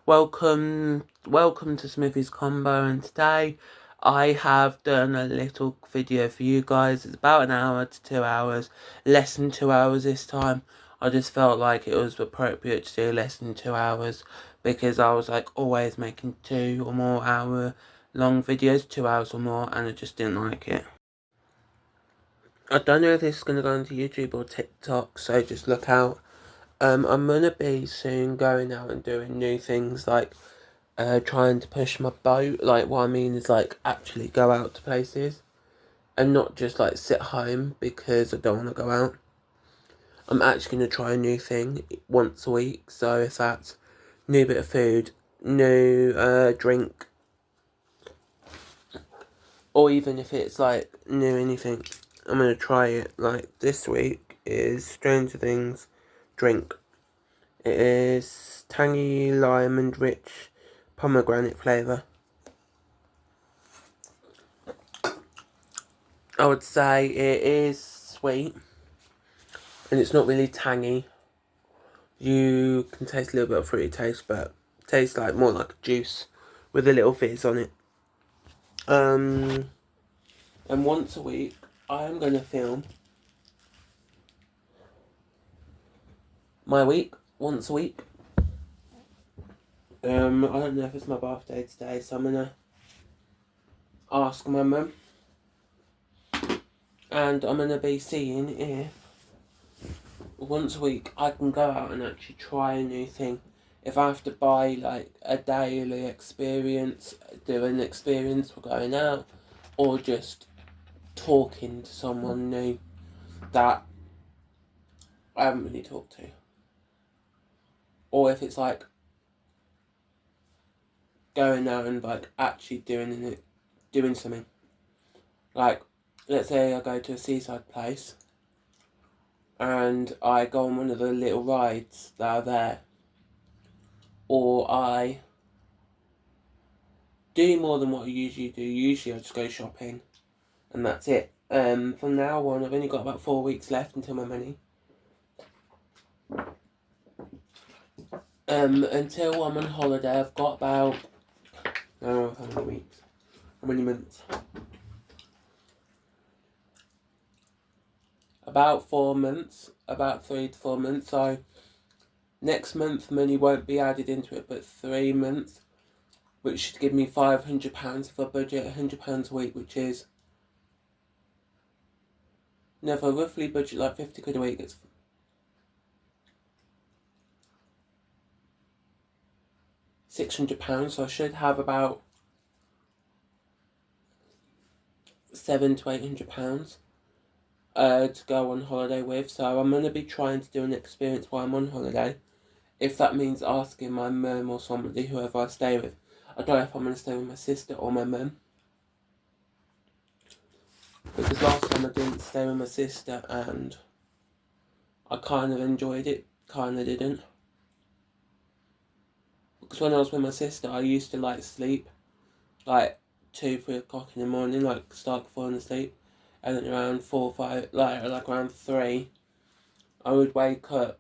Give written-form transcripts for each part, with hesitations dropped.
Welcome to Smithy's Combo, and today I have done a little video for you guys. It's about an hour to 2 hours, less than 2 hours this time. I just felt like it was appropriate to do less than 2 hours because I was like always making 2 or more hour long videos, 2 hours or more, and I just didn't like it. I don't know if this is going to go onto YouTube or TikTok, so just look out. I'm going to be soon going out and doing new things like trying to push my boat. Like, what I mean is like actually go out to places and not just like sit home because I don't want to go out. I'm actually going to try a new thing once a week. So if that's new bit of food, new drink, or even if it's like new anything, I'm going to try it. Like this week is Stranger Things drink. It is tangy lime and rich pomegranate flavour. I would say it is sweet and it's not really tangy. You can taste a little bit of fruity taste, but it tastes like more like a juice with a little fizz on it. And once a week I am going to film my week once a week. I don't know if it's my birthday today, so I'm going to ask my mum. And I'm going to be seeing if once a week I can go out and actually try a new thing. If I have to buy like a daily experience, do an experience for going out, or just talking to someone new that I haven't really talked to. Or if it's like going out and like actually doing something. Like, let's say I go to a seaside place and I go on one of the little rides that are there. Or I do more than what I usually do. Usually I just go shopping and that's it. From now on I've only got about 4 weeks left until my money. Until I'm on holiday I've got about, I don't know how many weeks, how many months? About 4 months, about 3 to 4 months, so next month money won't be added into it, but 3 months, which should give me £500 for a budget, £100 a week, which is, no, if I roughly budget like 50 quid a week, it's £600, so I should have about £700 to £800 to go on holiday with. So I'm going to be trying to do an experience while I'm on holiday, if that means asking my mum or somebody, whoever I stay with. I don't know if I'm going to stay with my sister or my mum, because last time I didn't stay with my sister and I kind of enjoyed it, kind of didn't. Because when I was with my sister I used to like sleep like 2, 3 o'clock in the morning, like start falling asleep, and then around 4, 5, like around 3 I would wake up,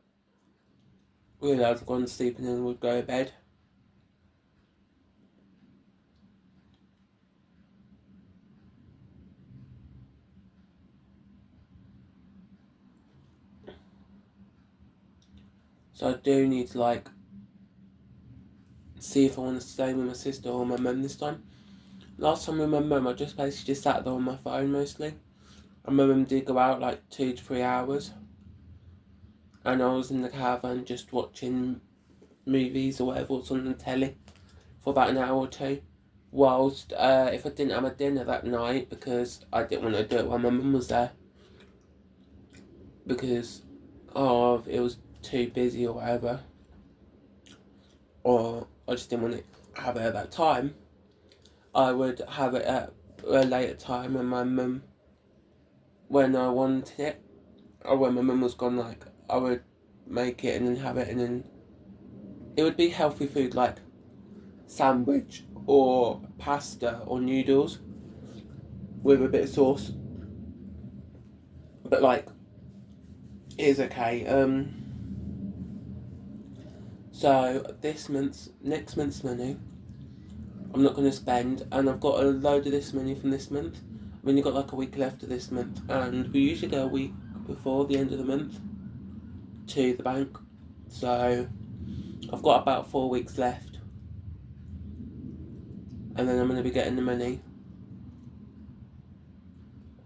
realise I'd gone to sleep, and then would go to bed. So I do need to like see if I want to stay with my sister or my mum this time. Last time with my mum I just basically just sat there on my phone mostly, and my mum did go out like 2 to 3 hours, and I was in the caravan just watching movies or whatever was on the telly for about an hour or two, whilst if I didn't have a dinner that night, because I didn't want to do it while my mum was there, because it was too busy or whatever, or I just didn't want to have it at that time, I would have it at a later time when I wanted it, or when my mum was gone. Like, I would make it and then have it, and then it would be healthy food like sandwich or pasta or noodles with a bit of sauce. But like, it is okay. So next month's money, I'm not going to spend, and I've got a load of this money from this month. I've only got like a week left of this month, and we usually go a week before the end of the month to the bank. So I've got about 4 weeks left, and then I'm going to be getting the money.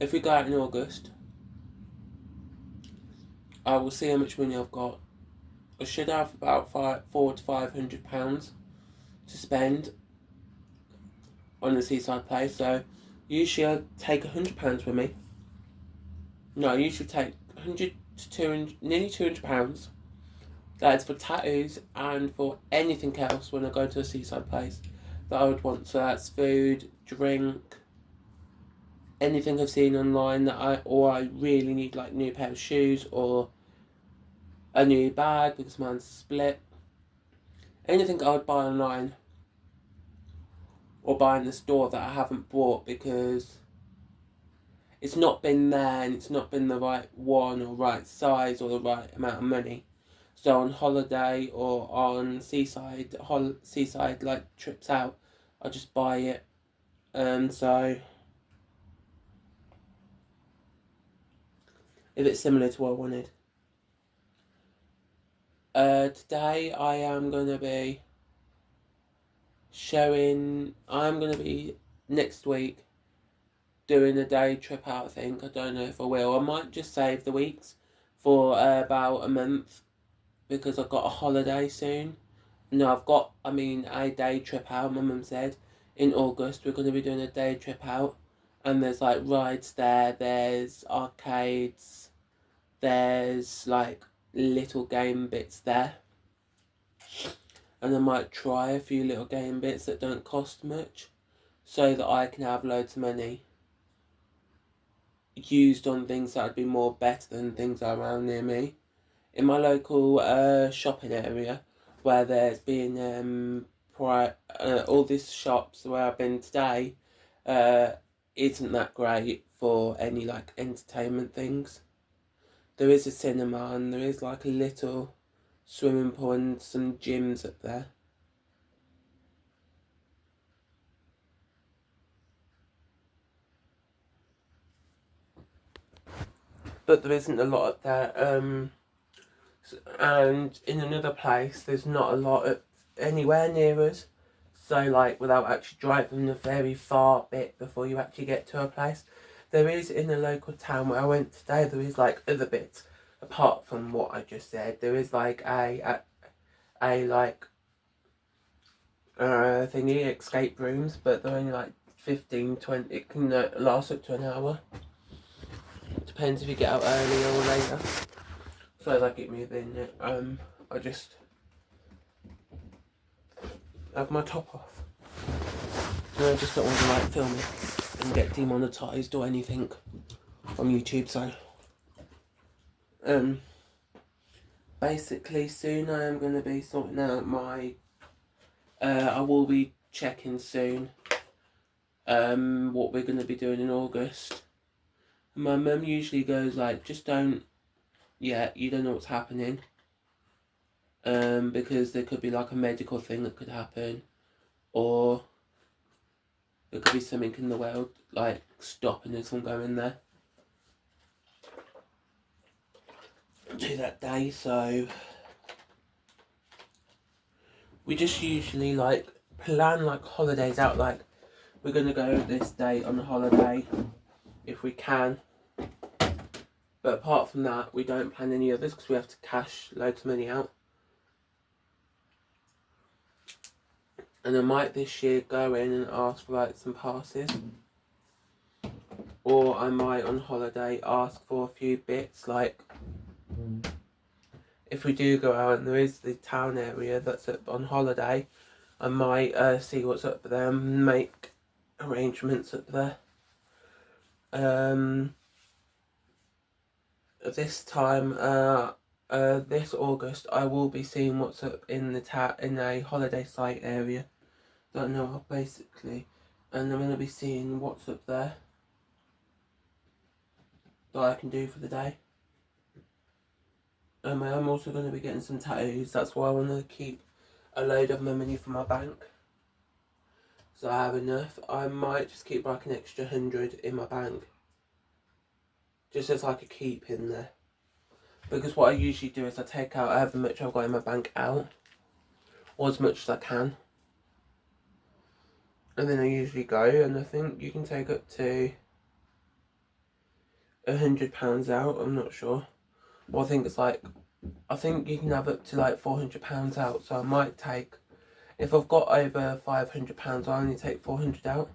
If we go out in August, I will see how much money I've got. I should have about £400 to £500 to spend on the seaside place. So usually I take £100 with me. No, I usually take 100 to 200, nearly £200. That is for tattoos and for anything else when I go to a seaside place that I would want. So that's food, drink, anything I've seen online that I really need, like new pair of shoes or a new bag because mine's split. Anything I would buy online or buy in the store that I haven't bought because it's not been there and it's not been the right one or right size or the right amount of money. So on holiday or on seaside like trips out, I just buy it. So if it's similar to what I wanted. Today I am going to be next week doing a day trip out, I think. I don't know if I will. I might just save the weeks for about a month because I've got a holiday soon. No, a day trip out, my mum said. In August, we're going to be doing a day trip out. And there's like rides there, there's arcades, there's like little game bits there. And I might try a few little game bits that don't cost much so that I can have loads of money used on things that would be more better than things that are around near me. In my local shopping area, where there's been all these shops where I've been today, isn't that great for any like entertainment things. There is a cinema and there is like a little swimming pool and some gyms up there. But there isn't a lot up there. And in another place, there's not a lot of anywhere near us. So, like, without actually driving a very far bit before you actually get to a place, there is in a local town where I went today. There is like other bits apart from what I just said. There is like a thingy escape rooms, but they're only like 15, 20. It can last up to an hour. Depends if you get out earlier or later. So as I get moving, I just have my top off. No, I just don't want to like film it and get demonetized or anything from YouTube. So basically soon I am going to be sorting out my. I will be checking soon. What we're going to be doing in August. My mum usually goes like, just don't. Yeah, you don't know what's happening. Because there could be like a medical thing that could happen, or there could be something in the world like stopping us from going there to that day. So we just usually like plan like holidays out, like we're gonna go this day on a holiday if we can. But apart from that, we don't plan any others because we have to cash loads of money out. And I might this year go in and ask for like some passes. Or I might on holiday ask for a few bits, like if we do go out and there is the town area that's up on holiday, I might see what's up there and make arrangements up there. This time, this August, I will be seeing what's up in the in a holiday site area that I know of basically, and I'm going to be seeing what's up there that I can do for the day. I'm also going to be getting some tattoos. That's why I want to keep a load of my money from my bank, so I have enough. I might just keep like an extra 100 in my bank, just as like a keep in there. Because what I usually do is I take out however much I've got in my bank out, or as much as I can. And then I usually go, and I think you can take up to £100 out, I'm not sure. Well, I think it's like, I think you can have up to like £400 out, so I might take, if I've got over £500, I only take 400 out.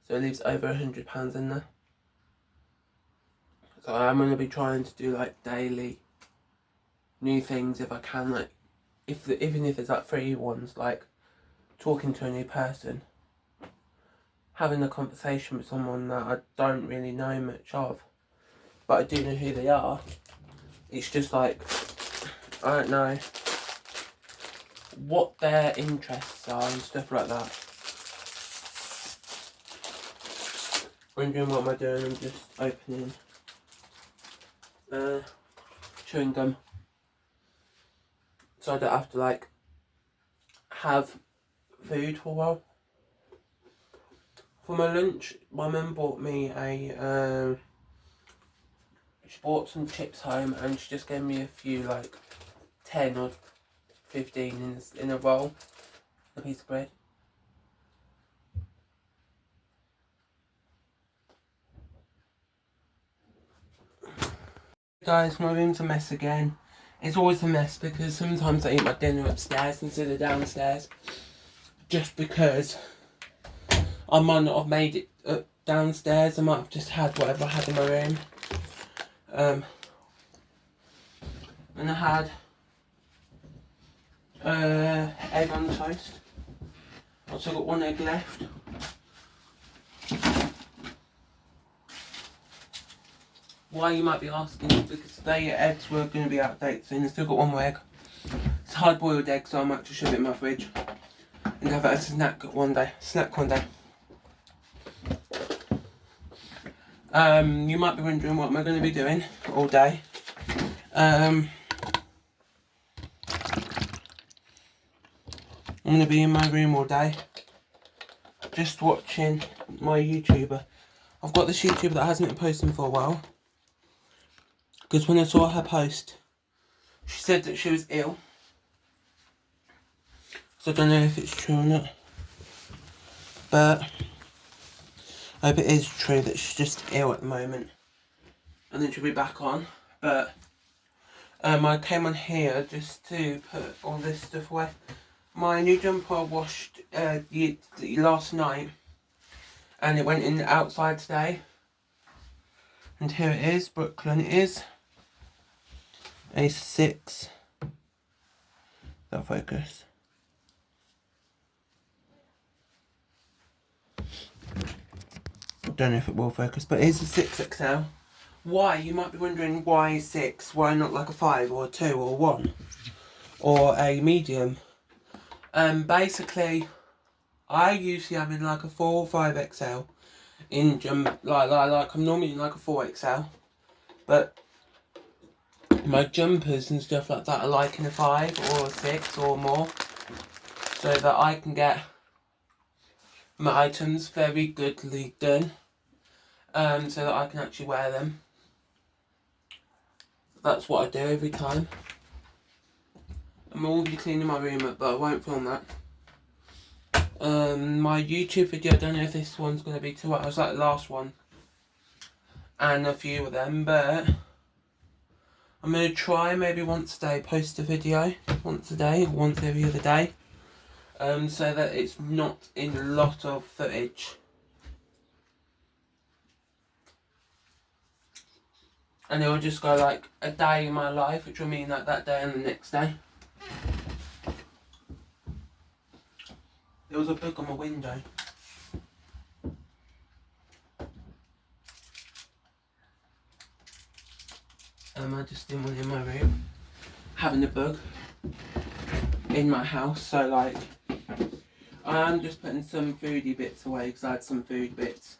So it leaves over £100 in there. So I'm going to be trying to do like daily new things if I can, like even if it's like free ones, like talking to a new person, having a conversation with someone that I don't really know much of, but I do know who they are. It's just like, I don't know what their interests are and stuff like that. Wondering what am I doing? I'm just opening chewing gum, so I don't have to like have food for a while. For my lunch, my mum bought me a she bought some chips home, and she just gave me a few, like 10 or 15 in a roll, a piece of bread. Guys, my room's a mess again. It's always a mess because sometimes I eat my dinner upstairs instead of downstairs, just because I might not have made it up downstairs. I might have just had whatever I had in my room. And I had egg on toast. I also got one egg left. Why, you might be asking, because the eggs were going to be out of date soon. I still got one more egg. It's a hard boiled egg, so I might just shove it in my fridge and have it as a snack one day. You might be wondering what am I going to be doing all day. I'm going to be in my room all day, just watching my YouTuber. I've got this YouTuber that hasn't been posting for a while, because when I saw her post, she said that she was ill. So I don't know if it's true or not, but I hope it is true that she's just ill at the moment, and then she'll be back on. But I came on here just to put all this stuff away. My new jumper I washed last night, and it went in outside today. And here it is, Brooklyn. It is a 6. That'll focus. I don't know if it will focus, but it is a 6XL. Why? You might be wondering why 6? Why not like a 5 or a 2 or a 1 or a medium? Basically, I usually am in like a 4 or 5XL in like I'm normally in like a 4XL, but my jumpers and stuff like that are like in a 5 or a 6 or more, so that I can get my items very goodly done, so that I can actually wear them. That's what I do every time. I'm already cleaning my room up, but I won't film that. My YouTube video, I don't know if this one's going to be 2 hours like the last one, and a few of them, but I'm going to try maybe once a day post a video, once a day, or once every other day, so that it's not in a lot of footage. And it will just go like a day in my life, which will mean like that day and the next day. There was a book on my window. I just didn't want it in my room, having a bug in my house. So like, I'm just putting some foodie bits away, because I had some food bits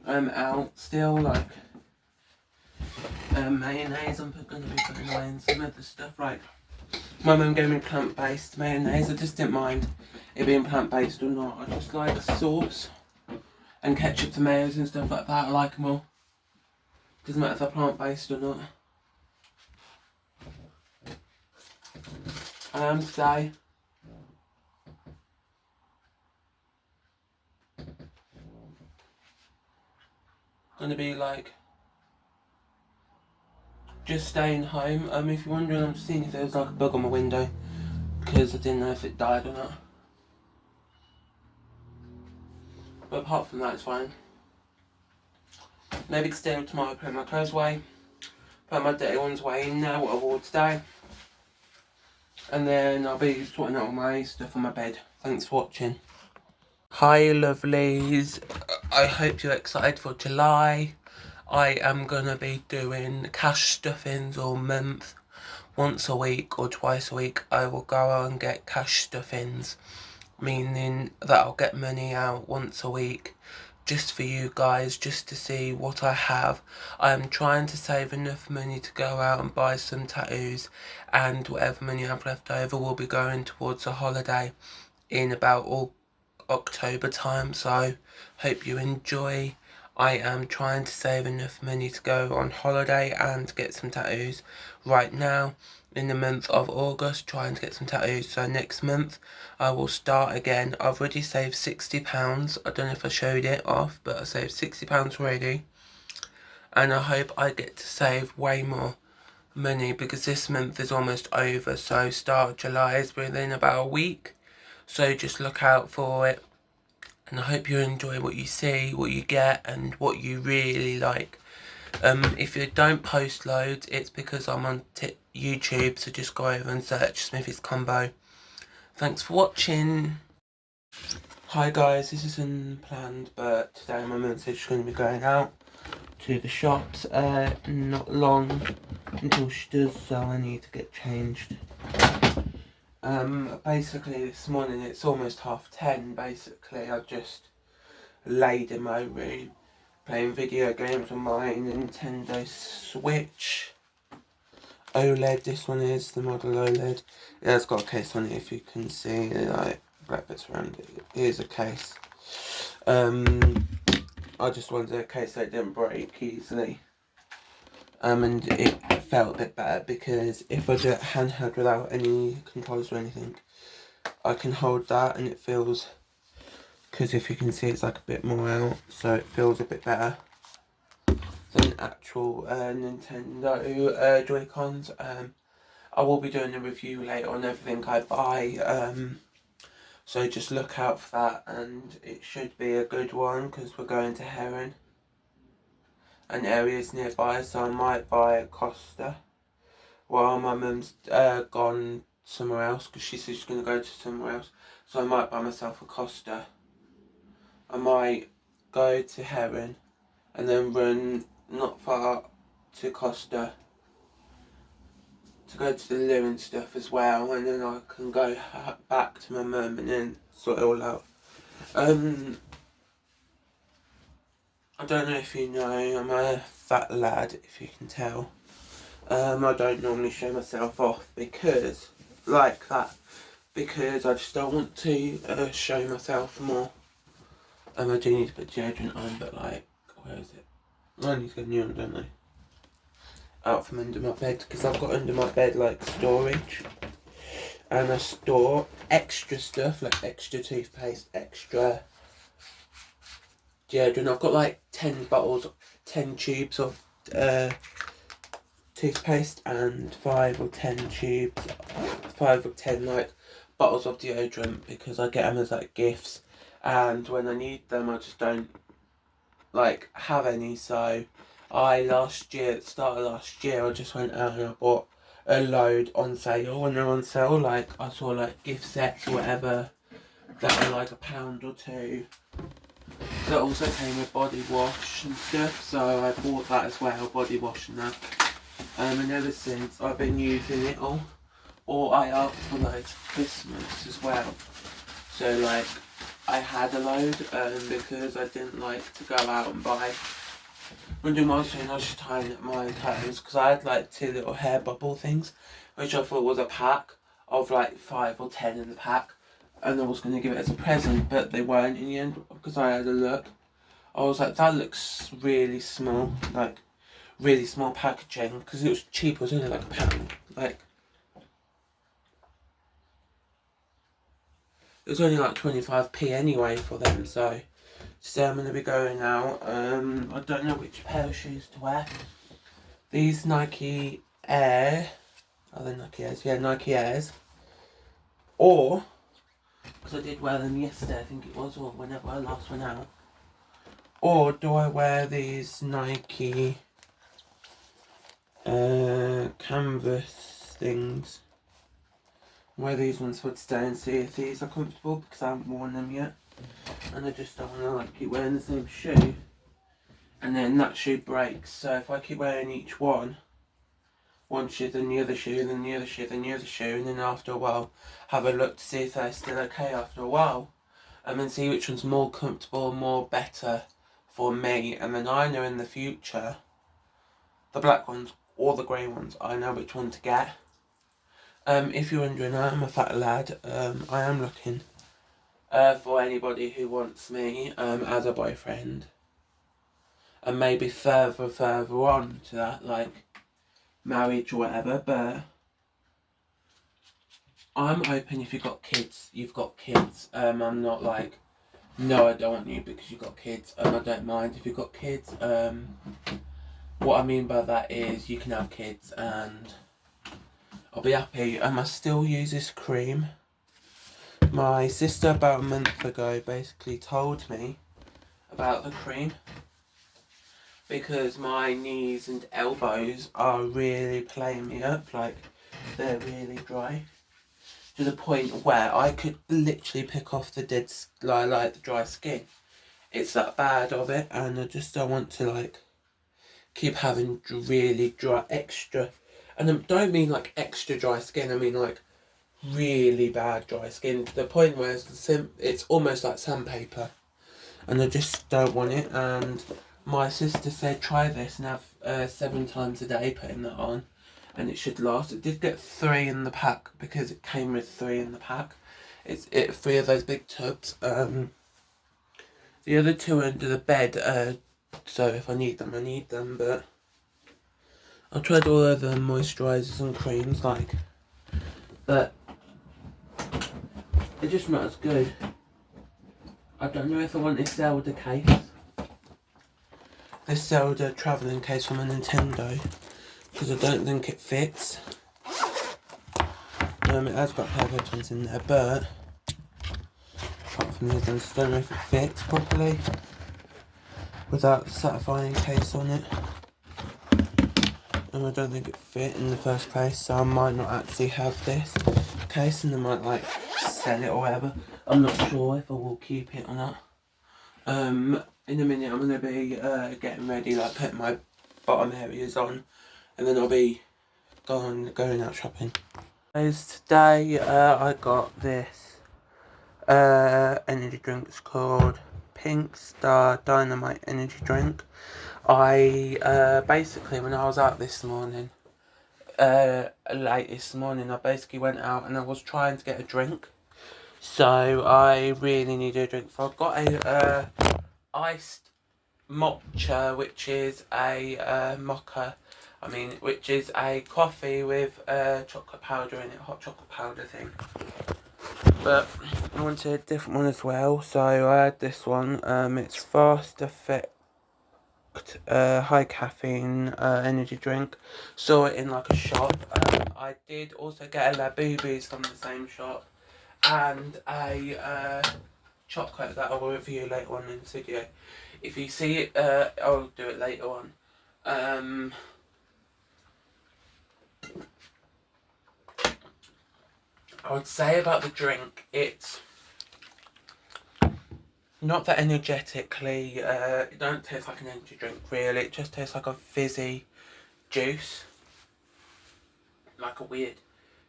out still, like mayonnaise. I'm going to be putting away in some other stuff. Like, my mum gave me plant-based mayonnaise. I just didn't mind it being plant-based or not. I just like sauce and ketchup, tomatoes and stuff like that. I like them all. Doesn't matter if they're plant-based or not. Today, going to be like just staying home. If you're wondering, I'm seeing if there's like a bug on my window because I didn't know if it died or not. But apart from that, it's fine. Maybe today or tomorrow, put my clothes away, put my dirty ones away now, what I wore today. And then I'll be sorting out all my stuff on my bed. Thanks for watching. Hi lovelies, I hope you're excited for July. I am going to be doing cash stuffings all month. Once a week or twice a week I will go out and get cash stuffings. Meaning that I'll get money out once a week. Just for you guys, just to see what I have. I am trying to save enough money to go out and buy some tattoos. And whatever money I have left over will be going towards a holiday in about October time, so hope you enjoy. I am trying to save enough money to go on holiday and get some tattoos right now in the month of August, trying to get some tattoos. So next month I will start again. I've already saved £60. I don't know if I showed it off, but I saved £60 already, and I hope I get to save way more money because this month is almost over. So start of July is within about a week. So just look out for it, and I hope you enjoy what you see, what you get, and what you really like. If you don't post loads, it's because I'm on YouTube, so just go over and search Smithy's Combo. Thanks for watching. Hi guys, this is unplanned, but today my mum said she's going to be going out to the shops. Not long until she does, so I need to get changed. Basically this morning, it's almost 10:30, basically. I've just laid in my room playing video games on my Nintendo Switch OLED. This one is the model OLED. Yeah, it's got a case on it, if you can see, like black bits around it. Here's a case. I just wanted a case so it didn't break easily. And it felt a bit better because if I do it handheld without any controls or anything, I can hold that and it feels, because if you can see it's like a bit more out, so it feels a bit better than actual Nintendo Joy-Cons. I will be doing a review later on everything I buy, so just look out for that, and it should be a good one because we're going to Heron and areas nearby, so I might buy a Costa while my mum's gone somewhere else, because she said she's going to go to somewhere else, so I might buy myself a Costa. I might go to Heron and then run not far to Costa to go to the loo and stuff as well, and then I can go back to my mum and then sort it all out. I don't know if you know, I'm a fat lad, if you can tell. I don't normally show myself off because, like that, because I just don't want to show myself more. I do need to put deodorant on, but like, where is it? I need to get a new one, don't I? Out from under my bed, because I've got under my bed like storage. And I store extra stuff, like extra toothpaste, extra deodorant. I've got like 10 tubes of toothpaste and 5 or 10 like bottles of deodorant, because I get them as like gifts, and when I need them I just don't like have any. So at the start of last year, I just went out and I bought a load on sale. When they're on sale, like I saw like gift sets or whatever that were like £1 or £2. That also came with body wash and stuff, so I bought that as well, body wash and that. And ever since I've been using it all, or I asked for loads for Christmas as well. So like I had a load because I didn't like to go out and buy When doing my thing, I was just tying up my toes because I had like 2 little hair bubble things, which I thought was a pack of like 5 or 10 in the pack, and I was going to give it as a present, but they weren't in the end because I had a look. I was like, that looks really small, like really small packaging, because it was cheap. It was only like £1, like it was only like 25p anyway for them. So I'm going to be going out. I don't know which pair of shoes to wear. These Nike Air, are they Nike Airs? Yeah, Nike Airs. Or, because I did wear them yesterday, I think it was, or whenever I last went out. Or do I wear these Nike canvas things? Wear these ones for today and see if these are comfortable, because I haven't worn them yet. And I just don't want to like keep wearing the same shoe and then that shoe breaks. So if I keep wearing each one shoe, then the other shoe, then the other shoe, then the other shoe, and then after a while have a look to see if they're still okay after a while, and then see which one's more comfortable, more better for me, and then I know in the future, the black ones or the grey ones, I know which one to get. If you're wondering, I am a fat lad. I am looking for anybody who wants me as a boyfriend, and maybe further on to that, like marriage or whatever. But I'm open. If you've got kids, you've got kids. I'm not like, no, I don't want you because you've got kids. I don't mind if you've got kids. What I mean by that is you can have kids and I'll be happy. I still use this cream. My sister about a month ago basically told me about the cream because my knees and elbows are really playing me up, like they're really dry to the point where I could literally pick off the dead, like the dry skin. It's that bad of it, and I just don't want to like keep having really dry extra, and I don't mean like extra dry skin, I mean like really bad dry skin to the point where it's almost like sandpaper, and I just don't want it. And my sister said try this and have 7 times a day putting that on, and it should last. It did get 3 in the pack because it came with 3 in the pack. It's 3 of those big tubs. The other 2 under the bed, so if I need them, I need them. But I tried all other moisturisers and creams, like, but they're just not as good. I don't know if I want this Zelda case. This Zelda travelling case from a Nintendo, because I don't think it fits. It has got pair of headphones in there, but apart from these ones, I don't know if it fits properly without the satisfying case on it. And I don't think it fit in the first place, so I might not actually have this case, and I might like sell it or whatever. I'm not sure if I will keep it or not. In a minute I'm going to be getting ready, like putting my bottom areas on, and then I'll be going out shopping. Guys, today I got this energy drink. It's called Pink Star Dynamite energy drink. I basically, when I was out this morning, late this morning, I basically went out and I was trying to get a drink. So I really needed a drink. So I've got a iced mocha, which is a which is a coffee with chocolate powder in it, hot chocolate powder thing. But I wanted a different one as well, so I had this one. It's Fast Effect high caffeine energy drink. Saw it in like a shop. I did also get a Labubu's from the same shop, and a chocolate that I will review later on in this video. If you see it, I'll do it later on. I would say about the drink, it's not that energetically, it don't taste like an energy drink really, it just tastes like a fizzy juice. Like a weird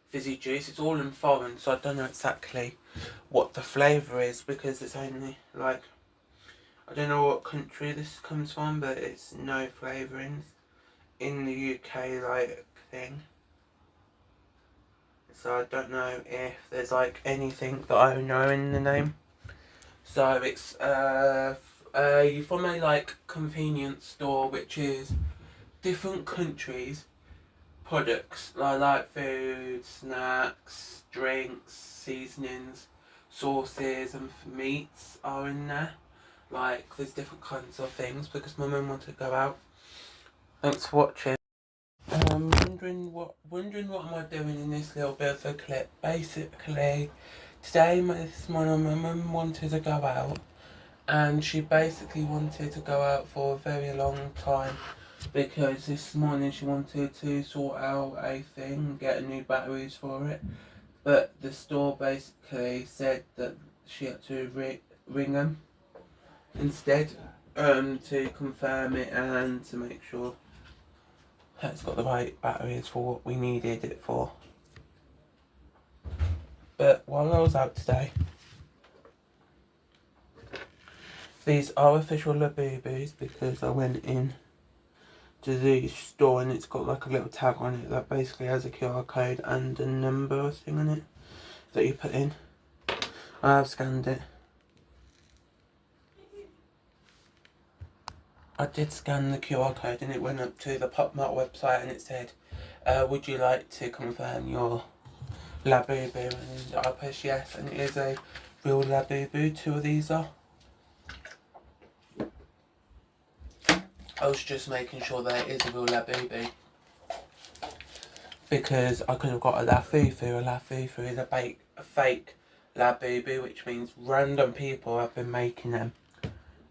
fizzy juice. It's all in foreign, so I don't know exactly what the flavour is because it's only like I don't know what country this comes from, but it's no flavourings in the UK like thing. So I don't know if there's like anything that I know in the name. So it's you from a like convenience store, which is different countries products like food, snacks, drinks, seasonings, sauces and meats are in there. Like there's different kinds of things because my mum wanted to go out. Thanks for watching. Wondering what am I doing in this little bit of a clip. Basically, today this morning my mum wanted to go out, and she basically wanted to go out for a very long time because this morning she wanted to sort out a thing, get new batteries for it, but the store basically said that she had to ring them instead to confirm it and to make sure it's got the right batteries for what we needed it for. But while I was out today, these are official Labubus because I went in to the store and it's got like a little tag on it that basically has a QR code and a number thing on it that you put in. I have scanned it. I did scan the QR code and it went up to the PopMart website and it said, would you like to confirm your Labubu? And I pressed yes, and it is a real Labubu. 2 of these are. I was just making sure that it is a real Labubu because I could have got a Lafufu. A Lafufu is a fake Labubu, which means random people have been making them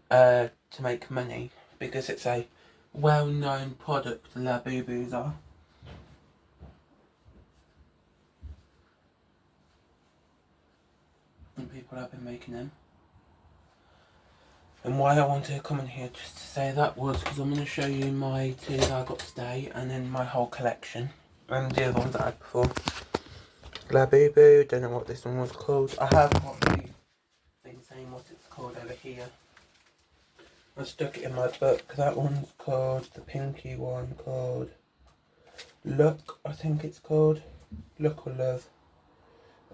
to make money because it's a well-known product. Labubus are. And people have been making them. And why I wanted to come in here just to say that was because I'm going to show you my 2 that I got today and then my whole collection and the other ones that I had before. Labubu, don't know what this one was called. I have got the thing saying what it's called over here. I stuck it in my book. That one's called, the pinky one called Look, I think it's called. Look or Love.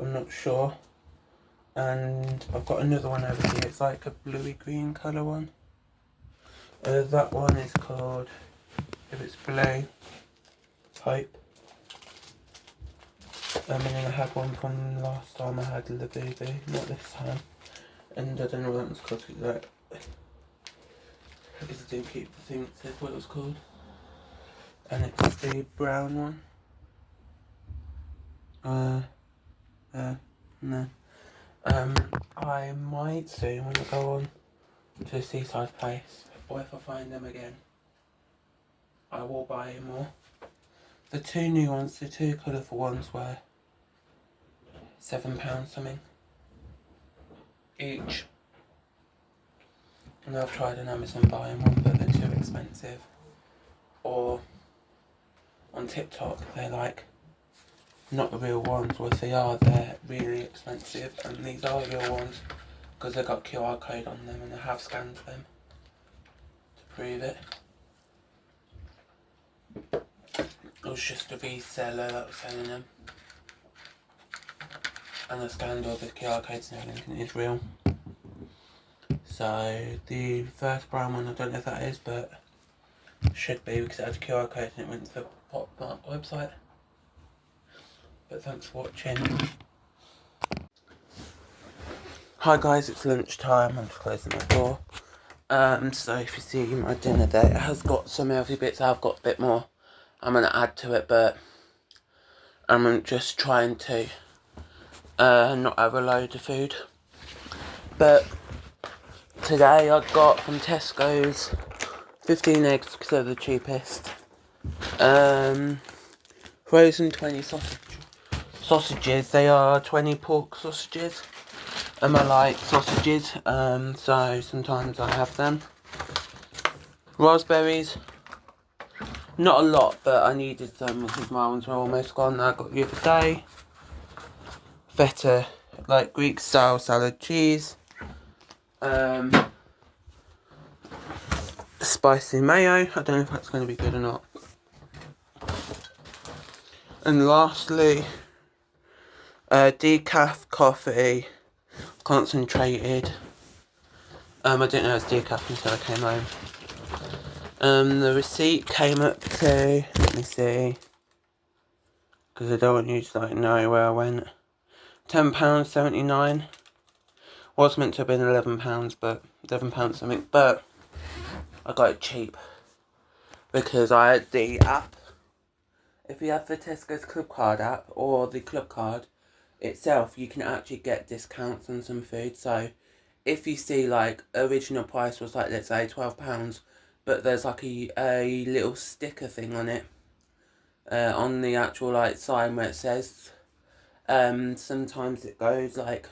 I'm not sure. And I've got another one over here. It's like a bluey green colour one. That one is called, if it's blue, Hope. And then I had one from last time I had Labubu, not this time. And I don't know what that one's called. Like, I guess I didn't keep the thing that said what it was called. And it's the brown one. No. I might soon when I go on to a seaside place, or if I find them again, I will buy more. The 2 new ones, the 2 colourful ones were £7 something each. And I've tried on Amazon buying one, but they're too expensive. Or on TikTok, they're like not the real ones, or if they are, they're really expensive. And these are the real ones because they've got QR code on them and I have scanned them to prove it. It was just a reseller that was selling them. And I scanned all the QR codes and everything and it is real. So the first brown one, I don't know if that is, but it should be because it had a QR code and it went to the PopMart website. But thanks for watching. Hi guys, it's lunchtime. I'm just closing my door. So if you see my dinner there, it has got some healthy bits. I've got a bit more I'm going to add to it, but I'm just trying to not have a load of food. But today I got from Tesco's 15 eggs because they're the cheapest. Frozen 20 sausages. They are 20 pork sausages. I like sausages, so sometimes I have them. Raspberries. Not a lot, but I needed some because my ones were almost gone. I got the other day. Feta, like Greek style salad cheese. spicy mayo. I don't know if that's going to be good or not. And lastly, decaf coffee, concentrated. I didn't know it was decaf until I came home. The receipt came up to, let me see, because I don't want you to know where I went. £10.79. Was meant to have been £11, but £11 something. But I got it cheap because I had the app. If you have the Tesco's Club Card app or the Club Card itself, you can actually get discounts on some food. So if you see original price was let's say £12, but there's a little sticker thing on it, on the actual sign where it says, sometimes it goes a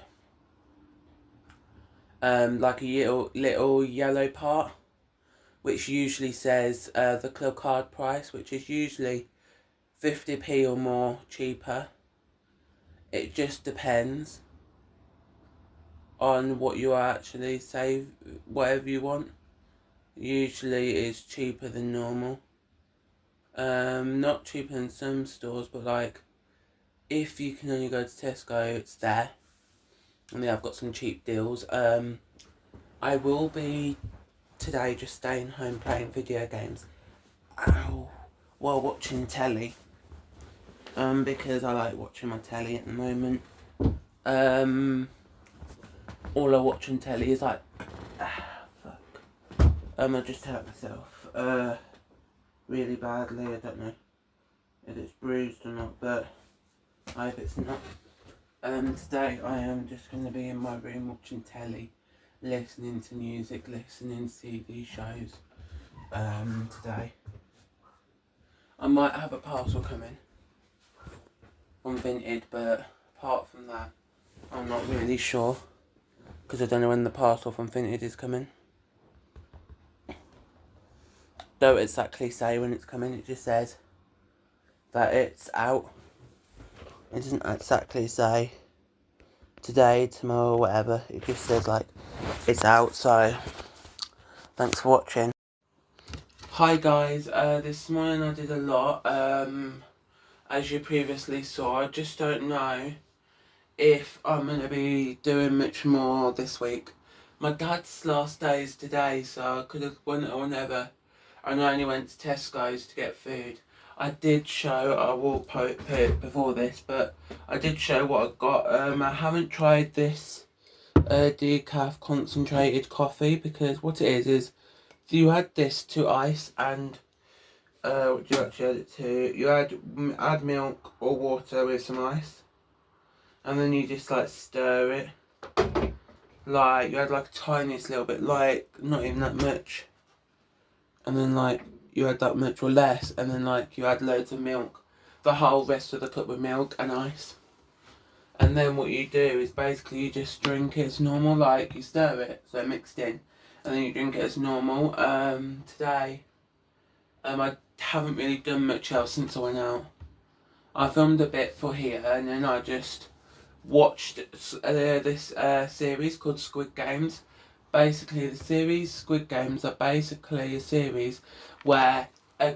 little yellow part, which usually says the Club Card price, which is usually 50p or more cheaper. It just depends on what you actually save, whatever you want. Usually it's cheaper than normal. Not cheaper than some stores, but if you can only go to Tesco, it's there. And they have got some cheap deals. I will be today just staying home playing video games. While watching telly. Because I like watching my telly at the moment. All I watch on telly is fuck. I just hurt myself. Really badly. I don't know if it's bruised or not, but I hope it's not. Today I am just going to be in my room watching telly, listening to music, listening to TV shows. Today I might have a parcel coming from Vinted, but apart from that, I'm not really sure, because I don't know when the parcel from Vinted is coming. Don't exactly say when it's coming, it just says that it's out. It doesn't exactly say today, tomorrow, whatever. It just says it's out. So thanks for watching. Hi guys, this morning I did a lot. As you previously saw, I just don't know if I'm going to be doing much more this week. My dad's last day is today, so I could have went whenever, and I only went to Tesco's to get food. I did show, I will put it before this, but I did show what I got. I haven't tried this decaf concentrated coffee, because what it is you add this to ice, and what do you actually add it to? You add milk or water with some ice, and then you just stir it. You add tiniest little bit, not even that much, and then you add that much or less, and then you add loads of milk, the whole rest of the cup with milk and ice. And then what you do is basically you just drink it as normal, you stir it so it mixed in, and then you drink it as normal. Today I haven't really done much else since I went out. I filmed a bit for here, and then I just watched this series called Squid Games. Basically, the series Squid Games are basically a series where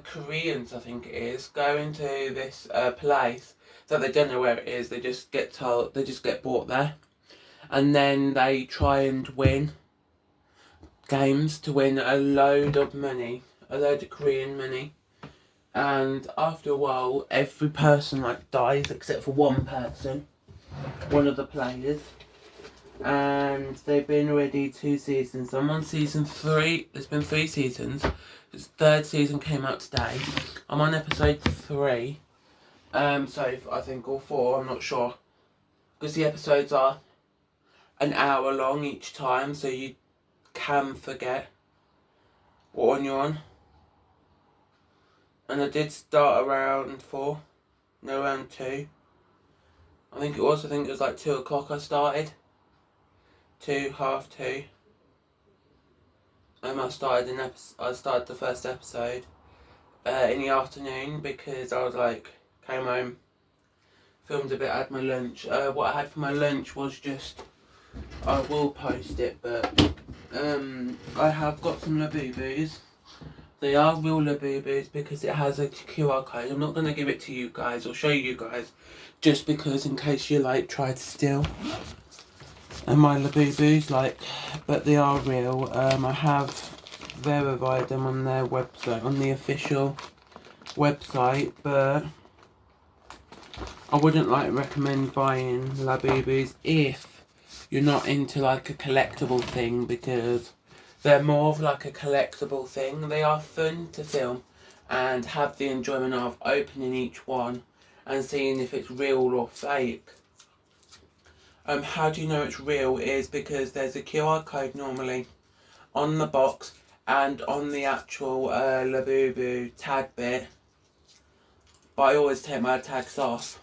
Koreans, I think it is, go into this place that they don't know where it is. They just get told, they just get brought there, and then they try and win games to win a load of money, a load of Korean money. And after a while, every person dies except for one person, one of the players. And they've been already 2 seasons. I'm on season 3. There's been 3 seasons. This third season came out today. I'm on episode 3. So I think all 4. I'm not sure, because the episodes are an hour long each time, so you can forget what one you're on. And I did start around 4. No, around 2. I think it was 2 o'clock I started. 2, half 2. I started the first episode in the afternoon, because I was came home, filmed a bit, had my lunch. What I had for my lunch was just, I will post it, but I have got some Labubus. They are real Labubus because it has a QR code. I'm not going to give it to you guys or show you guys just because in case you like try to steal my Labubus, like, but they are real. I have verified them on their website, on the official website, but I wouldn't like recommend buying Labubus if you're not into like a collectible thing, because they're more of like a collectible thing. They are fun to film and have the enjoyment of opening each one and seeing if it's real or fake. How do you know it's real is because there's a QR code normally on the box and on the actual Labubu tag bit, but I always take my tags off.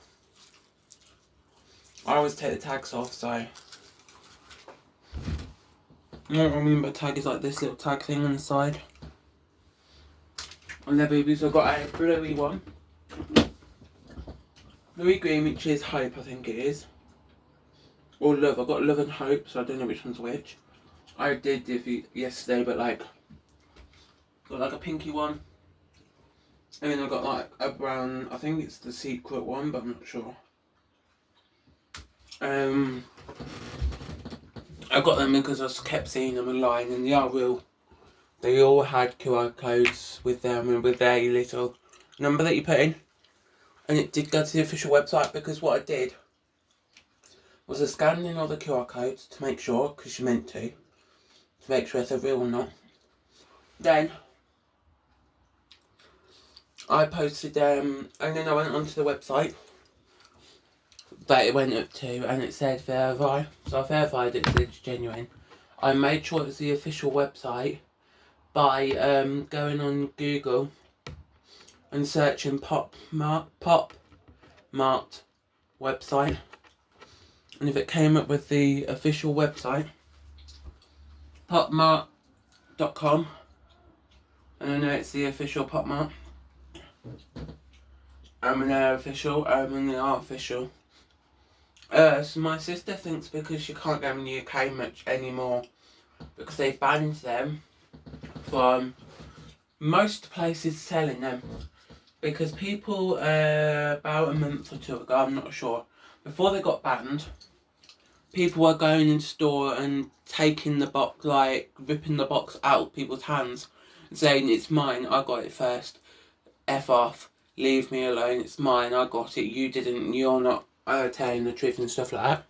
I always take the tags off, so you know what I mean by tag is like this little tag thing on the side. On Labubus I've got a bluey one. Bluey green, which is Hope, I think it is. Or Love. I've got Love and Hope, so I don't know which one's which. I did it yesterday, but like, got like a pinky one. And then I've got like a brown, I think it's the secret one, but I'm not sure. I got them because I kept seeing them online and they are real. They all had QR codes with them and with their little number that you put in. And it did go to the official website because what I did was I scanned in all the QR codes to make sure, because you meant to make sure if they're real or not. Then I posted them and then I went onto the website that it went up to and it said verify. So I verified it, so it's genuine. I made sure it was the official website by going on Google and searching Pop Mart website, and if it came up with the official website, popmart.com, and I know it's the official Pop Mart. And they're official, and they are official. So my sister thinks because you can't get them in the UK much anymore because they banned them from most places selling them, because people about a month or two ago, I'm not sure, before they got banned, people were going in store and taking the box, like ripping the box out of people's hands and saying it's mine, I got it first, F off, leave me alone, it's mine, I got it, you didn't, you're not telling the truth and stuff like that.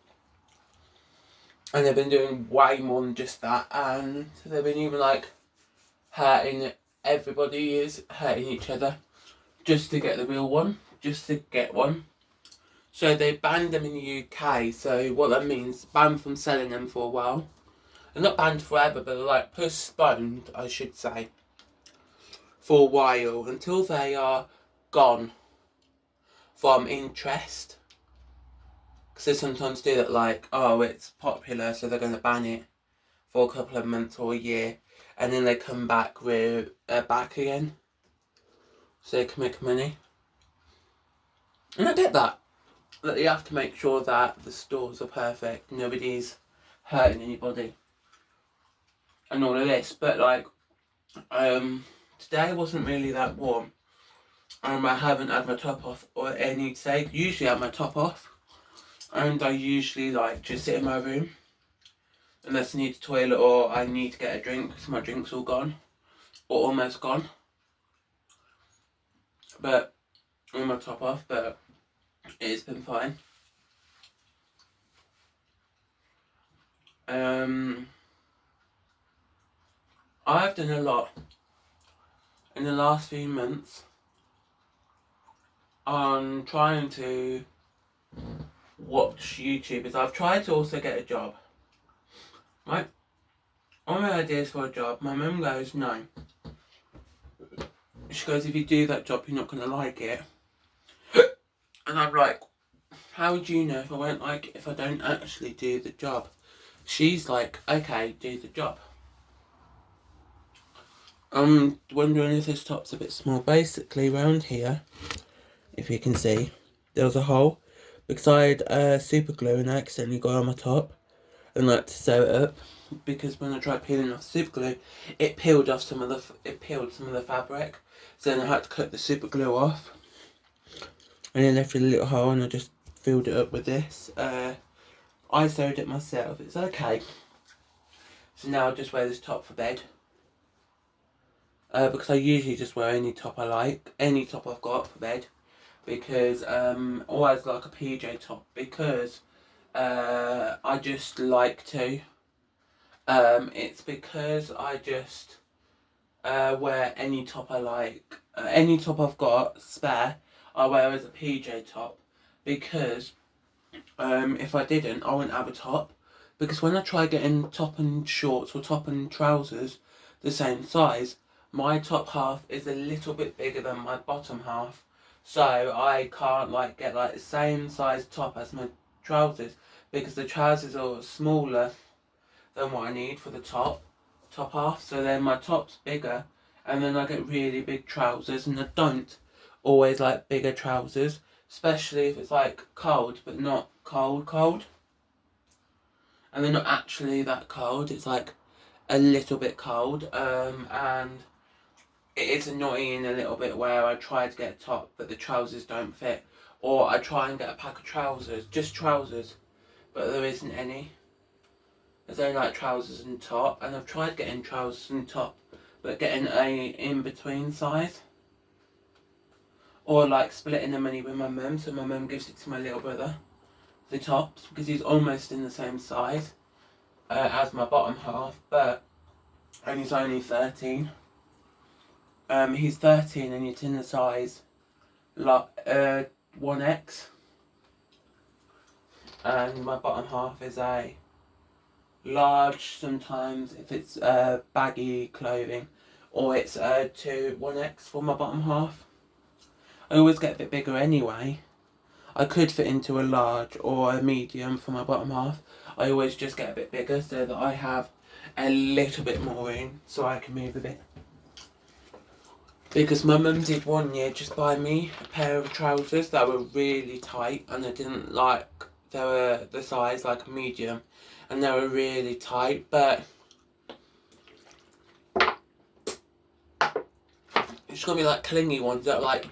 And they've been doing way more than just that, and they've been even like hurting, everybody is hurting each other just to get the real one, just to get one. So they banned them in the UK, so what that means, banned from selling them for a while. They're not banned forever, but they're like postponed, I should say, for a while, until they are gone from interest. Because they sometimes do that, like, oh, it's popular, so they're going to ban it for a couple of months or a year, and then they come back with back again, so they can make money. And I get that you have to make sure that the stores are perfect, nobody's hurting anybody, and all of this. But like, today wasn't really that warm. I haven't had my top off or any today. Usually I have my top off, and I usually like just sit in my room unless I need to toilet or I need to get a drink because my drink's all gone or almost gone. But I'm my top off, but it's been fine. I've done a lot in the last few months on trying to watch YouTubers. I've tried to also get a job. Right? All my ideas for a job, my mum goes, no. She goes, if you do that job, you're not going to like it. And I'm like, how do you know if I won't like it if I don't actually do the job? She's like, okay, do the job. I'm wondering if this top's a bit small. Basically, round here, if you can see, there was a hole because I had super glue and I accidentally got on my top. and like to sew it up, because when I tried peeling off the super glue, it peeled some of the fabric. So then I had to cut the super glue off, and then left with a little hole, and I just filled it up with this. I sewed it myself. It's okay. So now I'll just wear this top for bed. Because I usually just wear any top I like, any top I've got for bed. Because always like a PJ top, because I just like to. It's because I just wear any top I like. Any top I've got spare, I wear as a PJ top, because if I didn't, I wouldn't have a top. Because when I try getting top and shorts or top and trousers the same size, my top half is a little bit bigger than my bottom half, so I can't like get like the same size top as my trousers, because the trousers are smaller than what I need for the top half. So then my top's bigger, and then I get really big trousers, and I don't always like bigger trousers, especially if it's like cold but not cold, and they're not actually that cold. It's like a little bit cold, and it is annoying a little bit where I try to get a top but the trousers don't fit, or I try and get a pack of trousers, just trousers, but there isn't any. There's only like trousers and top, and I've tried getting trousers and top, but getting a in-between size, or like splitting the money with my mum, so my mum gives it to my little brother, the tops, because he's almost in the same size as my bottom half, and he's only 13. He's 13 and he's in the size like 1X, and my bottom half is a large sometimes if it's baggy clothing, or it's 1X for my bottom half. I always get a bit bigger anyway. I could fit into a large or a medium for my bottom half. I always just get a bit bigger so that I have a little bit more room so I can move a bit. Because my mum did one year just buy me a pair of trousers that were really tight, and I didn't like, they were the size like a medium, and they were really tight, but she got me like clingy ones that were like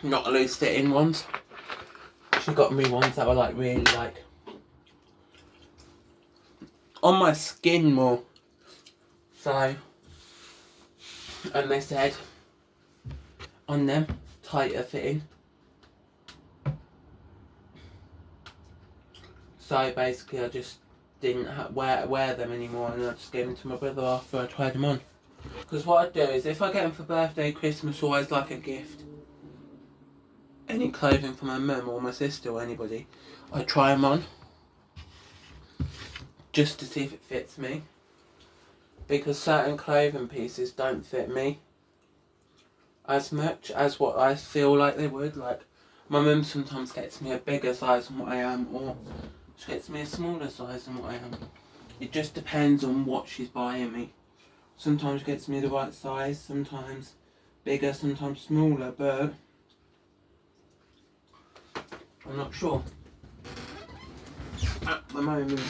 not loose fitting ones. She got me ones that were like really like on my skin more. So, and they said on them tighter fitting. So basically I just didn't wear them anymore, and I just gave them to my brother after I tried them on. Because what I do is, if I get them for birthday, Christmas, or as like a gift, any clothing for my mum or my sister or anybody, I try them on just to see if it fits me. Because certain clothing pieces don't fit me as much as what I feel like they would. Like, my mum sometimes gets me a bigger size than what I am, or she gets me a smaller size than what I am. It just depends on what she's buying me. Sometimes she gets me the right size, sometimes bigger, sometimes smaller, but I'm not sure at the moment.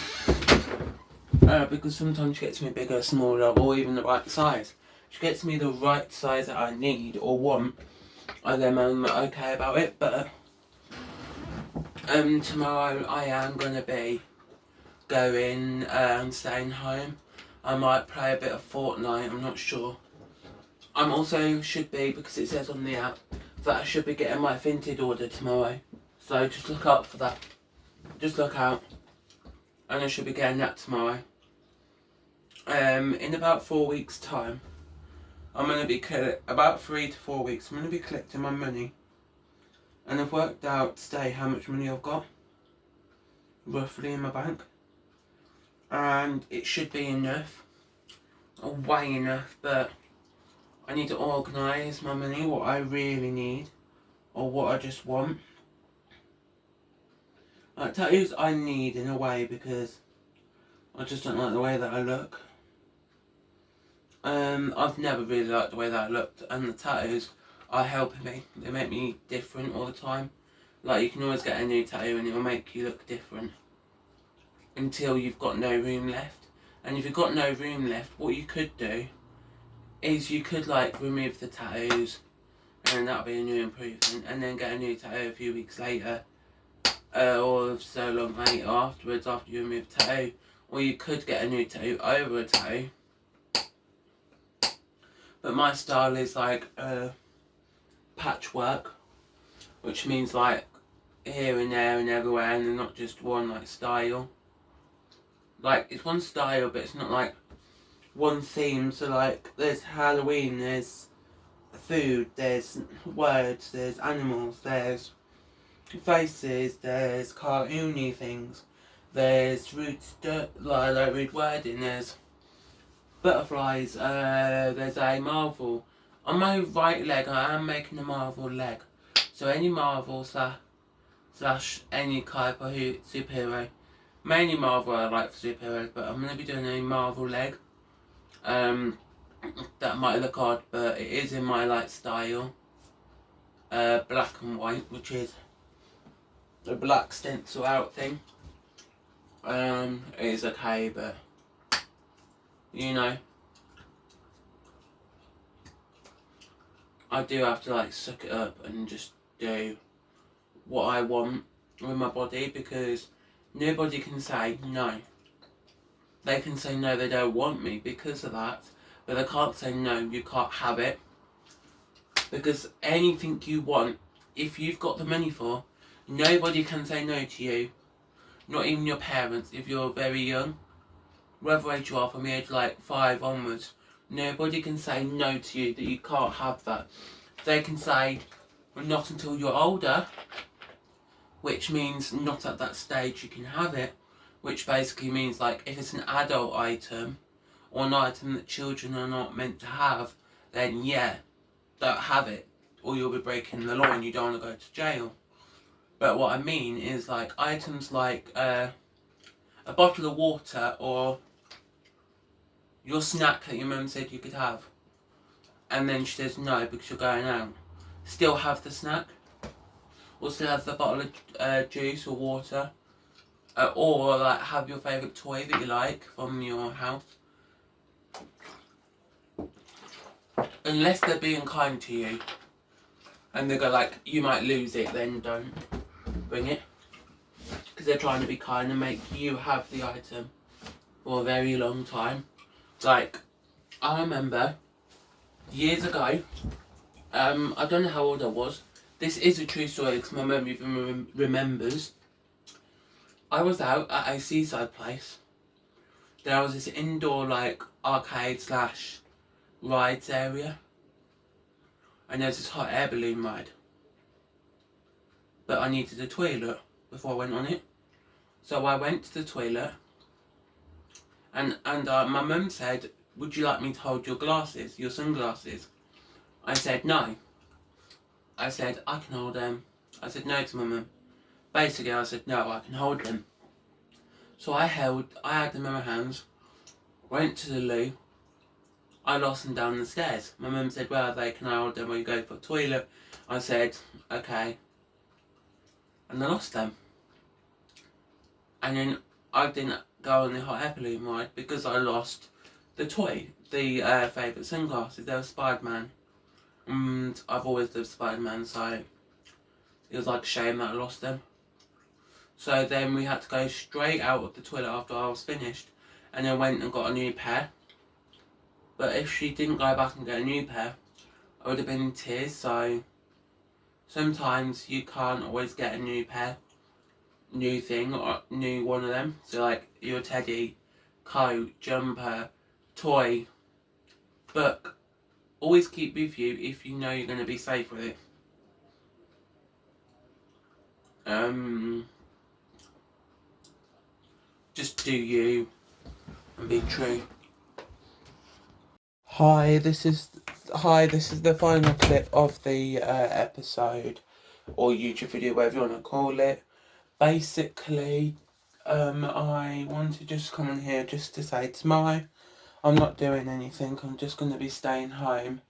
Because sometimes she gets me bigger, smaller, or even the right size. She gets me the right size that I need or want, and then I'm okay about it. But tomorrow I am going to be going and staying home. I might play a bit of Fortnite, I'm not sure. I'm also should be, because it says on the app that I should be getting my Vinted order tomorrow. So just look out for that. Just look out. And I should be getting that tomorrow. In about 4 weeks' time, I'm going to be, about 3 to 4 weeks, I'm going to be collecting my money. And I've worked out today how much money I've got, roughly, in my bank. And it should be enough, or way enough, but I need to organise my money, what I really need, or what I just want. Like, tattoos I need in a way, because I just don't like the way that I look. I've never really liked the way that I looked, and the tattoos are helping me. They make me different all the time. Like, you can always get a new tattoo and it will make you look different. until you've got no room left. And if you've got no room left, what you could do is you could like remove the tattoos, and that'll be a new improvement, and then get a new tattoo a few weeks later, or so long later afterwards, after you remove the tattoo. Or you could get a new tattoo over a tattoo. But my style is like patchwork, which means like here and there and everywhere, and they're not just one like style. Like it's one style, but it's not like one theme. So like there's Halloween, there's food, there's words, there's animals, there's faces, there's cartoony things, there's rude rude wording, there's butterflies, there's a Marvel. On my right leg I am making a Marvel leg. So any Marvel slash any type of superhero. Mainly Marvel I like for superheroes, but I'm going to be doing a Marvel leg. That might look odd, but it is in my like style. Black and white, which is a black stencil out thing. It is okay, but you know, I do have to like suck it up and just do what I want with my body, because nobody can say no. They can say no, they don't want me because of that, but they can't say no, you can't have it. Because anything you want, if you've got the money for, nobody can say no to you. Not even your parents, if you're very young. Whatever age you are, from the age like 5 onwards, nobody can say no to you, that you can't have that. They can say, well, not until you're older, which means not at that stage you can have it, which basically means like if it's an adult item, or an item that children are not meant to have, then yeah, don't have it, or you'll be breaking the law and you don't want to go to jail. But what I mean is like items like a bottle of water, or your snack that your mum said you could have, and then she says no because you're going out. Still have the snack, or still have the bottle of juice or water, or like have your favourite toy that you like from your house. Unless they're being kind to you and they go like, you might lose it, then don't bring it, because they're trying to be kind and make you have the item for a very long time. Like, I remember years ago, I don't know how old I was, this is a true story because my mum even remembers. I was out at a seaside place. There was this indoor like arcade slash rides area, and there's this hot air balloon ride, but I needed a toilet before I went on it. So I went to the toilet, and my mum said, would you like me to hold your glasses, your sunglasses? I said no. I said, I can hold them. I said no to my mum. Basically I said no, I can hold them. So I had them in my hands, went to the loo. I lost them down the stairs. My mum said, where are they, can I hold them when you go for the toilet? I said, okay. And I lost them. And then I didn't go on the hot air balloon ride because I lost the toy, the favourite sunglasses. They were Spider-Man. And I've always loved Spider-Man, so it was like a shame that I lost them. So then we had to go straight out of the toilet after I was finished, and then went and got a new pair. But if she didn't go back and get a new pair, I would have been in tears. So sometimes you can't always get a new pair, new thing, or new one of them. So like your teddy, coat, jumper, toy, book, always keep with you if you know you're going to be safe with it. Just do you and be true. Hi, this is the final clip of the episode, or YouTube video, whatever you want to call it. Basically, I want to just come in here just to say tomorrow I'm not doing anything. I'm just going to be staying home.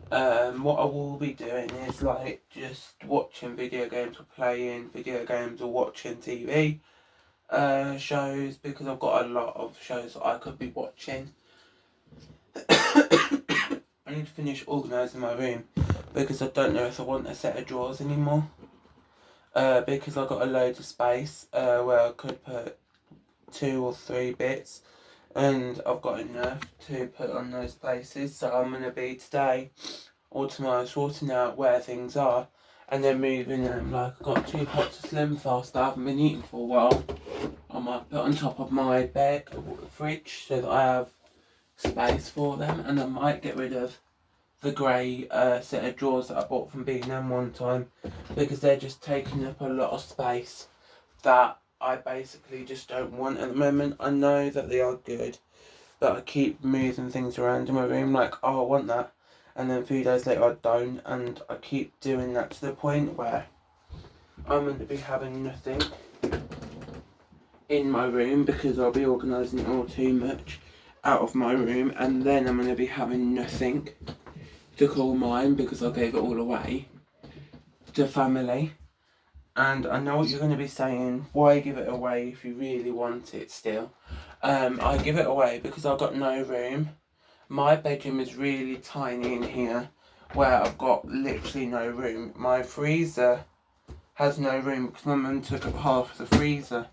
What I will be doing is like just watching video games, or playing video games, or watching TV. shows, because I've got a lot of shows that I could be watching. I need to finish organising my room because I don't know if I want a set of drawers anymore. Because I've got a load of space where I could put 2 or 3 bits, and I've got enough to put on those places. So I'm going to be today or tomorrow sorting out where things are and then moving them. Like, I've got 2 pots of Slim Fast that I haven't been eating for a while. I might put on top of my bed fridge so that I have space for them, and I might get rid of the grey set of drawers that I bought from B&M one time, because they're just taking up a lot of space that I basically just don't want at the moment. I know that they are good, but I keep moving things around in my room, like, oh, I want that, and then a few days later I don't, and I keep doing that to the point where I'm going to be having nothing in my room because I'll be organising it all too much out of my room, and then I'm going to be having nothing to call mine because I gave it all away to family. And I know what you're going to be saying, why give it away if you really want it still? I give it away because I've got no room. My bedroom is really tiny in here where I've got literally no room. My freezer has no room because my mum took up half of the freezer.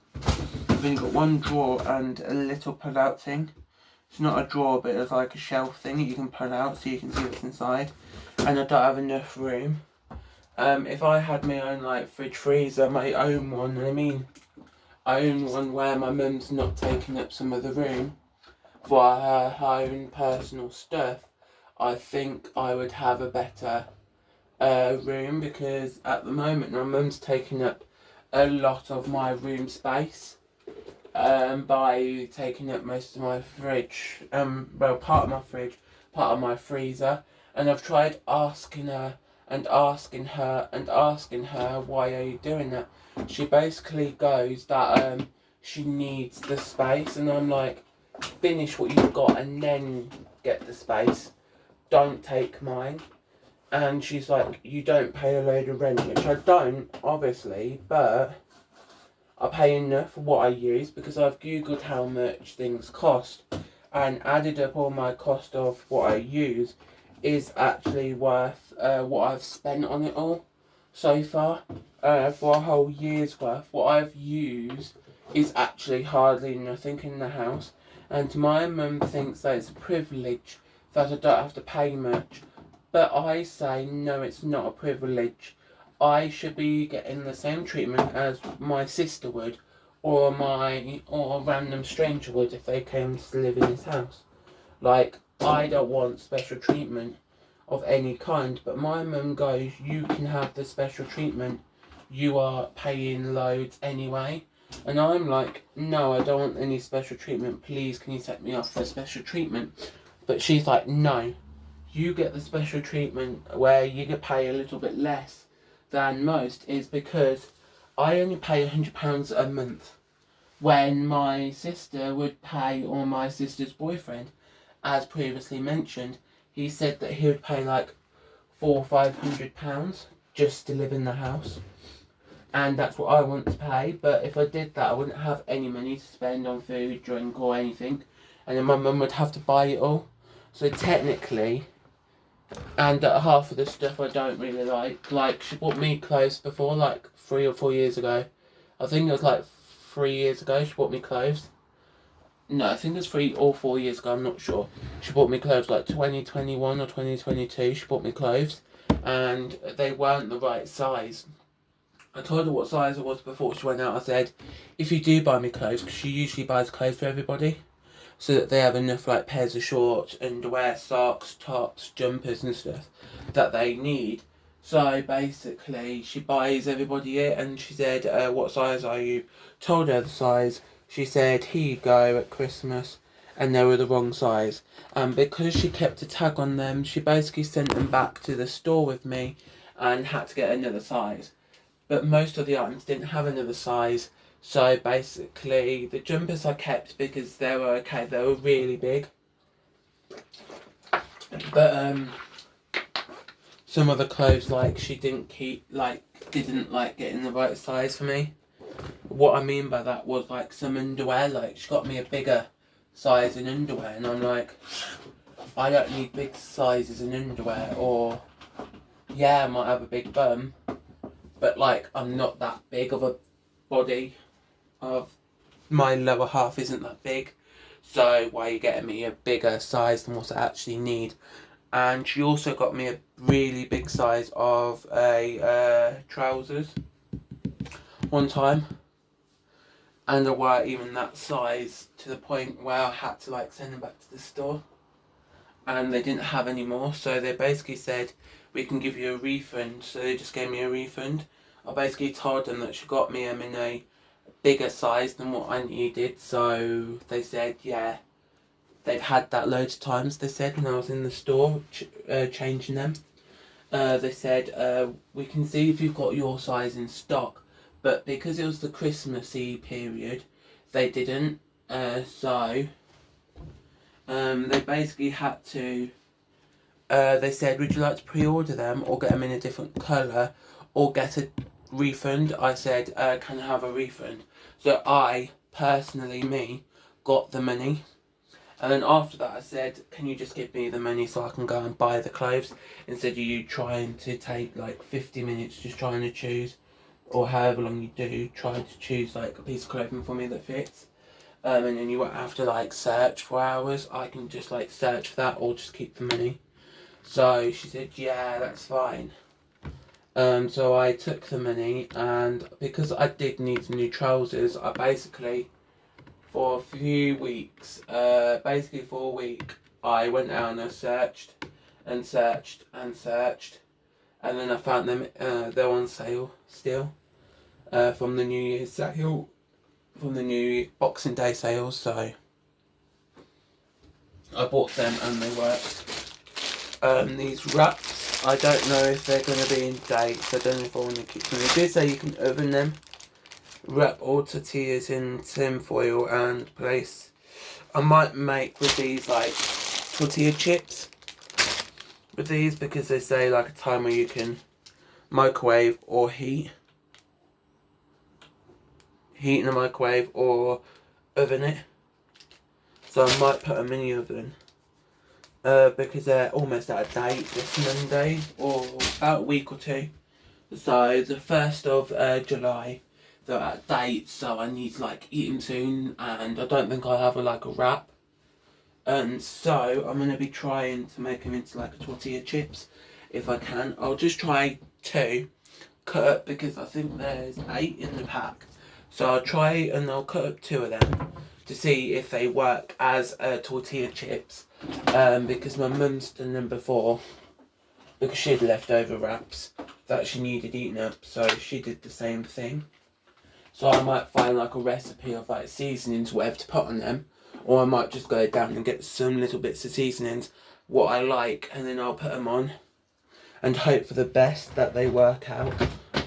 I've only got one drawer and a little pull out thing. It's not a drawer, but it's like a shelf thing that you can pull out so you can see what's inside. And I don't have enough room. If I had my own like fridge freezer, my own one, I own one where my mum's not taking up some of the room for her own personal stuff, I think I would have a better room, because at the moment my mum's taking up a lot of my room space. By taking up most of my fridge, well, part of my fridge, part of my freezer, and I've tried asking her and asking her and asking her, why are you doing that? She basically goes that she needs the space, and I'm like, finish what you've got and then get the space, don't take mine. And she's like, you don't pay a load of rent, which I don't, obviously, but I pay enough for what I use because I've googled how much things cost and added up all my cost of what I use is actually worth what I've spent on it all so far. For a whole year's worth, what I've used is actually hardly nothing in the house, and my mum thinks that it's a privilege that I don't have to pay much, but I say no, it's not a privilege. I should be getting the same treatment as my sister would, or a random stranger would if they came to live in this house. Like, I don't want special treatment of any kind, but my mum goes, you can have the special treatment, you are paying loads anyway. And I'm like, no, I don't want any special treatment, please can you take me off for special treatment? But she's like, no, you get the special treatment where you can pay a little bit less than most, is because I only pay £100 a month, when my sister would pay, or my sister's boyfriend, as previously mentioned, he said that he would pay like £400-500 just to live in the house. And that's what I want to pay, but if I did that I wouldn't have any money to spend on food, drink or anything, and then my mum would have to buy it all. So technically, and half of the stuff I don't really like she bought me clothes before, like 3 or 4 years ago. I think it was like 3 years ago she bought me clothes. No, I think it was 3 or 4 years ago, I'm not sure. She bought me clothes like 2021 or 2022, she bought me clothes, and they weren't the right size. I told her what size it was before she went out. I said, if you do buy me clothes, because she usually buys clothes for everybody, so that they have enough like pairs of shorts, underwear, socks, tops, jumpers and stuff that they need. So basically she buys everybody it, and she said, what size are you? Told her the size. She said, here you go, at Christmas, and they were the wrong size. And because she kept a tag on them, she basically sent them back to the store with me and had to get another size. But most of the items didn't have another size. So basically, the jumpers I kept because they were okay, they were really big. But some of the clothes, like, she didn't keep, like, didn't like getting the right size for me, what I mean by that was like some underwear, like she got me a bigger size in underwear, and I'm like, I don't need big sizes in underwear, or yeah, I might have a big bum, but like I'm not that big of a body, of my lower half isn't that big, so why are you getting me a bigger size than what I actually need? And she also got me a really big size of a trousers one time, and they weren't even that size, to the point where I had to like send them back to the store, and they didn't have any more, so they basically said, we can give you a refund. So they just gave me a refund. I basically told them that she got me in a bigger size than what I needed, so they said yeah, they've had that loads of times. They said when I was in the store changing them, they said we can see if you've got your size in stock, but because it was the Christmassy period, they didn't. So they basically had to. They said, would you like to pre-order them or get them in a different colour or get a refund? I said, can I have a refund? So I, personally, got the money. And then after that I said, can you just give me the money so I can go and buy the clothes, instead of you trying to take like 50 minutes just trying to choose, or however long you do, try to choose like a piece of clothing for me that fits. And then you won't have to like search for hours. I can just like search for that or just keep the money. So she said, yeah, that's fine. So I took the money, and because I did need some new trousers, I basically, for a few weeks, basically for a week, I went out and I searched and searched and searched, and then I found them, they're on sale still, from the New Year's sale, from the new Boxing Day sales, so I bought them and they worked. These wraps, I don't know if they're going to be in date, so I don't know if I want to keep them. They did say you can oven them, wrap all tortillas in tin foil and place. I might make with these like tortilla chips with these, because they say like a time where you can microwave or heat in the microwave or oven it. So I might put them in the oven. Because they're almost out of date this Monday, or about a week or two. So the 1st of July, they're out of date, so I need to like eat them soon, and I don't think I'll have like a wrap. And so I'm going to be trying to make them into like a tortilla chips, if I can. I'll just try 2, cut up, because I think there's 8 in the pack. So I'll try and I'll cut up 2 of them to see if they work as tortilla chips. Because my mum's done them before, because she had leftover wraps that she needed eating up, so she did the same thing. So I might find like a recipe of like seasonings, whatever to put on them, or I might just go down and get some little bits of seasonings, what I like, and then I'll put them on and hope for the best that they work out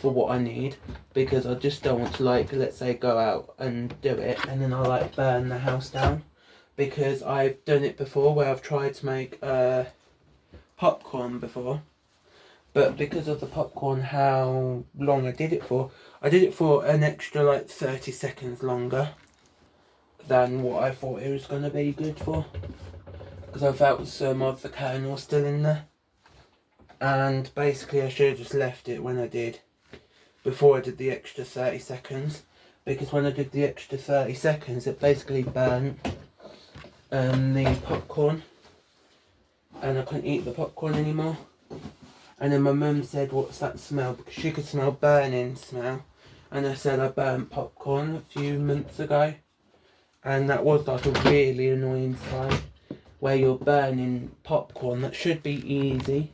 for what I need, because I just don't want to like, let's say, go out and do it and then I'll like burn the house down. Because I've done it before where I've tried to make popcorn before, but because of the popcorn, how long I did it for an extra like 30 seconds longer than what I thought it was going to be good for, because I felt some of the kernel still in there, and basically I should have just left it when I did, before I did the extra 30 seconds, because when I did the extra 30 seconds it basically burnt the popcorn, and I couldn't eat the popcorn anymore. And then my mum said, what's that smell, because she could smell burning smell, and I said I burnt popcorn a few months ago, and that was like a really annoying sign where you're burning popcorn. That should be easy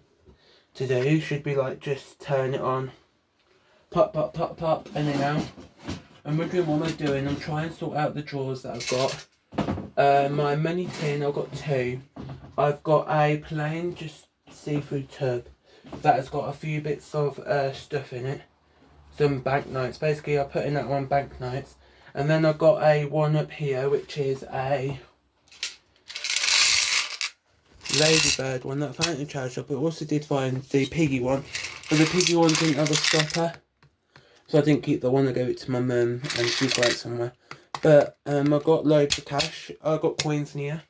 to do, should be like just turn it on, pop pop pop pop, and then out. And wondering what am I doing, I'm trying to sort out the drawers that I've got. My money tin, I've got 2. I've got a plain just see-through tub that has got a few bits of stuff in it, some banknotes. Basically I put in that one banknotes, and then I've got a one up here which is a Ladybird one that I found in the charity shop. I also did find the piggy one, but the piggy one didn't have a stopper, So I didn't keep the one, I gave it to my mum and she's got it somewhere. But I got loads of cash. I got coins in here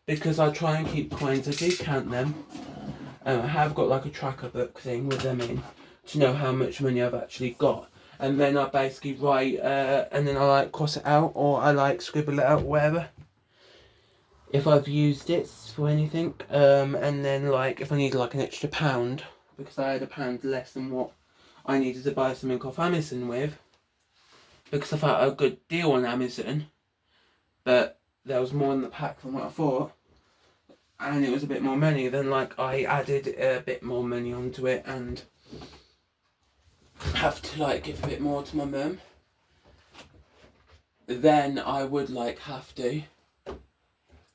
because I try and keep coins. I do count them. I have got like a tracker book thing with them in to know how much money I've actually got. And then I basically write and then I like cross it out or I like scribble it out, whatever, if I've used it for anything. And then like if I need like an extra £1 because I had £1 less than what I needed to buy something off Amazon with, because I found a good deal on Amazon, but there was more in the pack than what I thought, and it was a bit more money. Then like I added a bit more money onto it and have to like give a bit more to my mum. Then I would like have to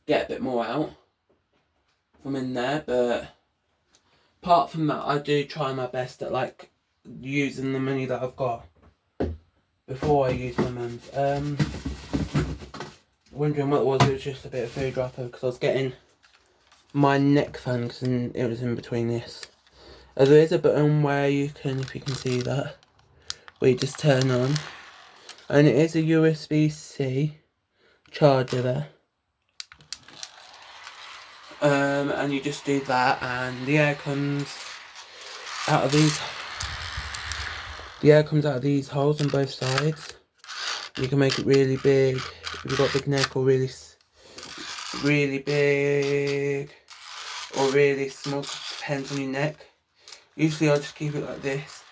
get a bit more out from in there, but apart from that I do try my best at like using the money that I've got before I use my mum's. Wondering what it was just a bit of food wrapper because I was getting my neck fan because it was in between this. There is a button where you can, if you can see that, where you just turn on, and it is a USB-C charger there. And you just do that and the air comes out of these. The air comes out of these holes on both sides. You can make it really big if you've got a big neck, or really big, or really small, depends on your neck. Usually I'll just keep it like this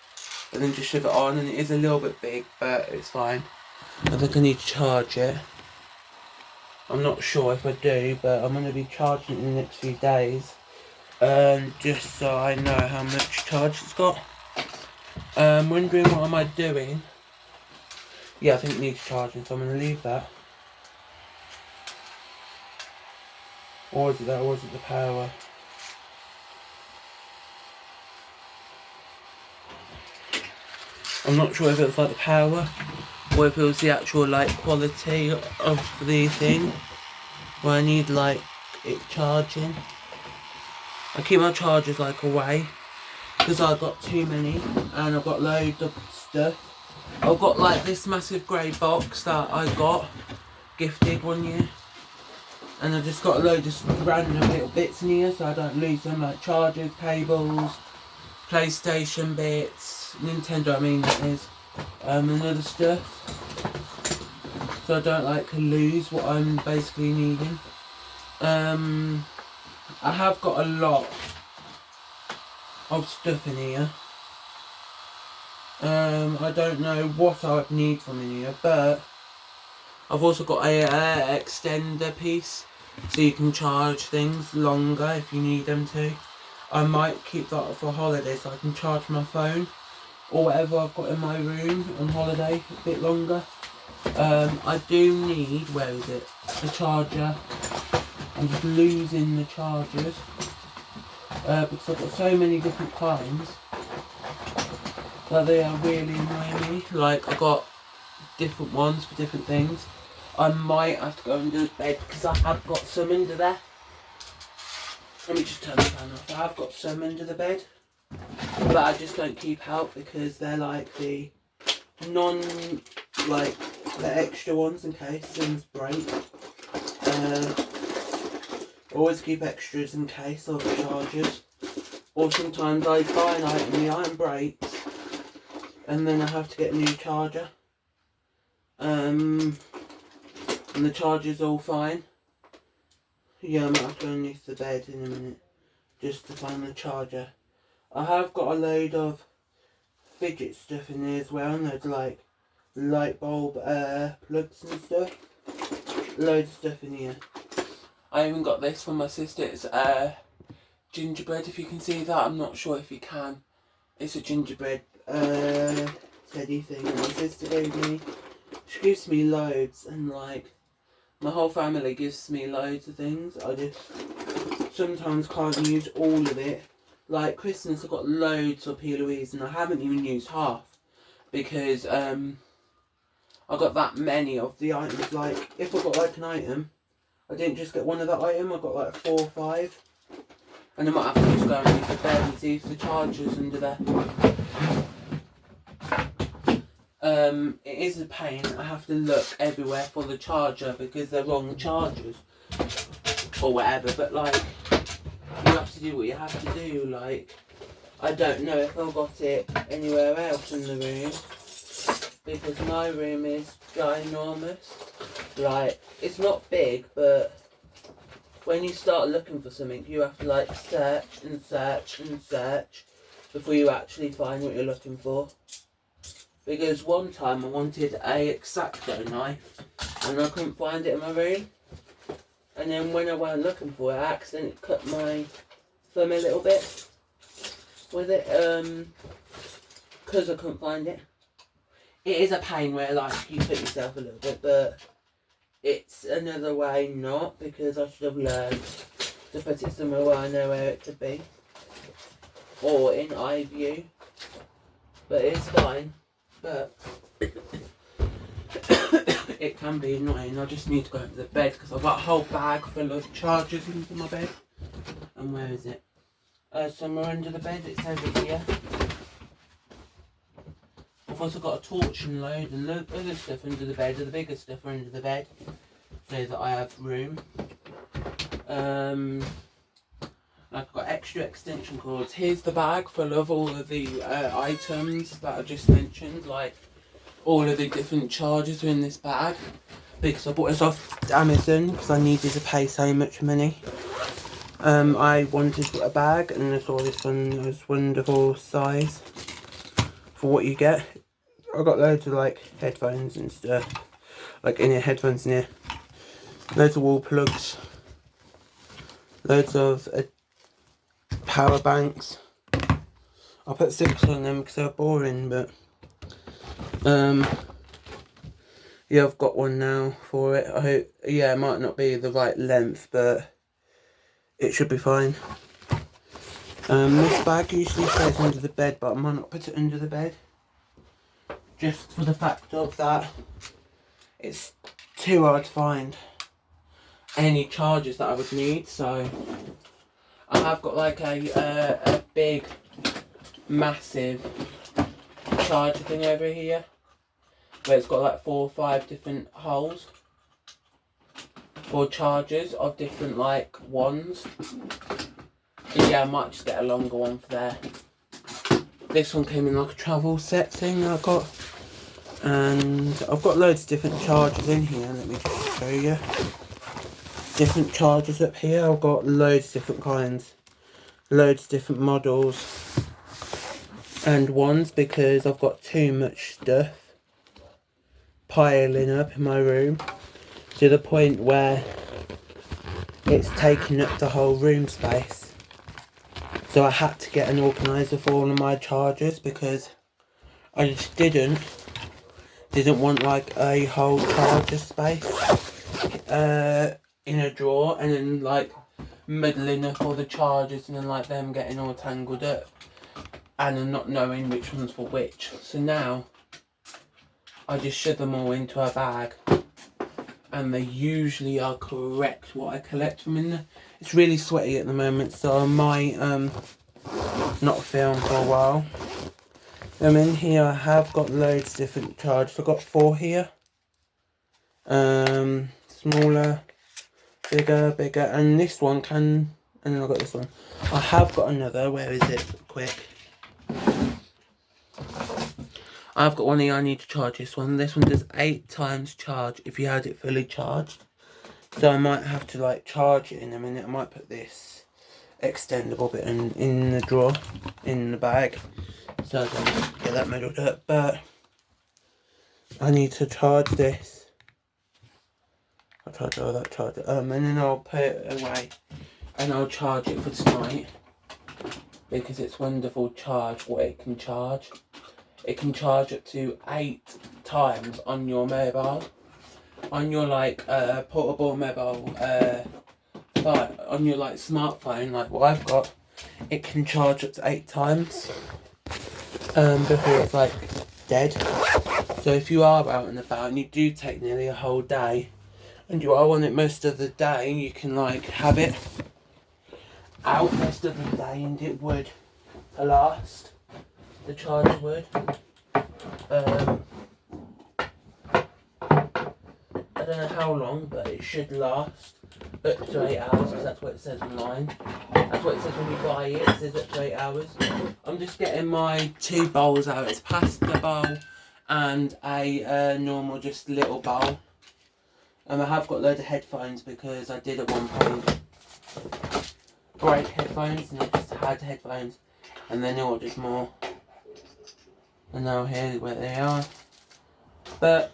and then just shove it on, and it is a little bit big but it's fine. I think I need to charge it. I'm not sure if I do, but I'm going to be charging it in the next few days, just so I know how much charge it's got. Wondering what am I doing. Yeah, I think it needs charging, so I'm going to leave that. Or is it that, or is it the power? I'm not sure if it was like the power, or if it was the actual like quality of the thing, where I need like it charging. I keep my chargers like away, because I've got too many, and I've got loads of stuff. I've got like this massive grey box that I got gifted one year, and I've just got a load of random little bits in here so I don't lose them, like chargers, cables, PlayStation bits, Nintendo I mean that is, and other stuff, so I don't like to lose what I'm basically needing. I have got a lot of stuff in here. I don't know what I would need from in here, but I've also got a extender piece, so you can charge things longer if you need them to. I might keep that for holiday so I can charge my phone or whatever I've got in my room on holiday a bit longer. I do need, where is it, a charger. I'm just losing the chargers because I've got so many different kinds that they are really annoying me. Like, I've got different ones for different things. I might have to go under the bed because I have got some under there. Let me just turn the fan off. I have got some under the bed, but I just don't keep out because they're like the the extra ones in case things break. Always keep extras in case of chargers. Or sometimes I buy an item, the item breaks, and then I have to get a new charger. And the charger's all fine. Yeah, I might have to go underneath the bed in a minute just to find the charger. I have got a load of fidget stuff in there as well, and there's like light bulb plugs and stuff. Loads of stuff in here. I even got this from my sister. It's gingerbread, if you can see that. I'm not sure if you can. It's a gingerbread teddy thing that my sister gave me. She gives me loads, and like my whole family gives me loads of things. I just sometimes can't use all of it. Like Christmas, I've got loads of P. Louise, and I haven't even used half because I got that many of the items. Like if I got like an item, I didn't just get one of that item. I got like 4 or 5, and I might have to just go underneath the bed and see if the charger's under there. it is a pain. I have to look everywhere for the charger because they're wrong chargers or whatever, but like, you have to do what you have to do. Like, I don't know if I've got it anywhere else in the room because my room is ginormous. Like, it's not big, but when you start looking for something, you have to like search and search and search before you actually find what you're looking for. Because one time I wanted a X-Acto knife and I couldn't find it in my room. And then when I went looking for it, I accidentally cut my thumb a little bit with it, because I couldn't find it. It is a pain where like you cut yourself a little bit, but it's another way not, because I should have learned to put it somewhere where I know where it to be. Or in eye view. But it's fine. But it can be annoying. I just need to go into the bed because I've got a whole bag full of chargers into my bed. And where is it? Somewhere under the bed. It's over here. I've also got a torch and load and other stuff under the bed, or the bigger stuff under the bed, so that I have room. I've got extra extension cords. Here's the bag full of all of the items that I just mentioned, like all of the different chargers are in this bag because I bought this off Amazon because I needed to pay so much money. I wanted a bag and I saw this one, this wonderful size for what you get. I got loads of like headphones and stuff, like in-ear headphones in here, loads of wall plugs, loads of power banks. I put 6 on them because they're boring, but yeah, I've got one now for it. I hope, yeah, it might not be the right length, but it should be fine. This bag usually stays under the bed, but I might not put it under the bed, just for the fact of that it's too hard to find any chargers that I would need. So I have got like a big, massive charger thing over here, where it's got like 4 or 5 different holes for chargers of different like ones. And yeah, I might just get a longer one for there. This one came in like a travel set thing that I got. And I've got loads of different chargers in here. Let me just show you. Different chargers up here. I've got loads of different kinds. Loads of different models. And ones, because I've got too much stuff piling up in my room. To the point where it's taking up the whole room space. So I had to get an organiser for all of my chargers because I just didn't want like a whole charger space in a drawer and then like muddling up all the chargers and then like them getting all tangled up and then not knowing which one's for which. So now I just shove them all into a bag and they usually are correct what I collect from in there. It's really sweaty at the moment, so I might not film for a while. In here I have got loads of different chargers. I've got 4 here. Smaller, bigger, and this one can, and then I've got this one. I have got another, where is it? Quick. I've got one here, I need to charge this one. This one does 8 times charge if you had it fully charged. So I might have to like charge it in a minute. I might put this extendable bit in the drawer, in the bag, so I don't get that muddled up. But I need to charge this. I'll charge all that charger, and then I'll put it away and I'll charge it for tonight because it's wonderful charge what it can charge. It can charge up to 8 times on your mobile, on your like portable mobile phone, on your like smartphone like what I've got. It can charge up to 8 times before it's like dead. So if you are out and about and you do take nearly a whole day and you are on it most of the day, you can like have it out most of the day and it would last. The charger would. don't know how long, but it should last up to 8 hours, because that's what it says online. That's what it says when you buy it. It says up to 8 hours. I'm just getting my 2 bowls out. It's pasta bowl and a normal, just little bowl. I have got a load of headphones because I did at one point break headphones, and I just had headphones, and then I ordered more. And now here where they are. But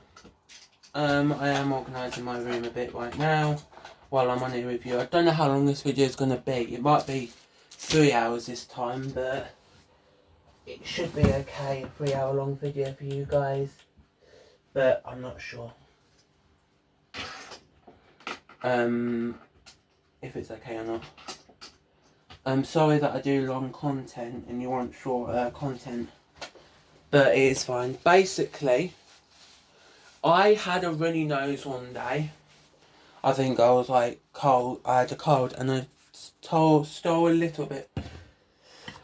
I am organising my room a bit right now while I'm on here with you. I don't know how long this video is going to be. It might be 3 hours this time, but it should be okay. A 3 hour long video for you guys, but I'm not sure if it's okay or not. I'm sorry that I do long content and you want short content, but it is fine. Basically, I had a runny nose one day. I think I was like cold. I had a cold, and I stole a little bit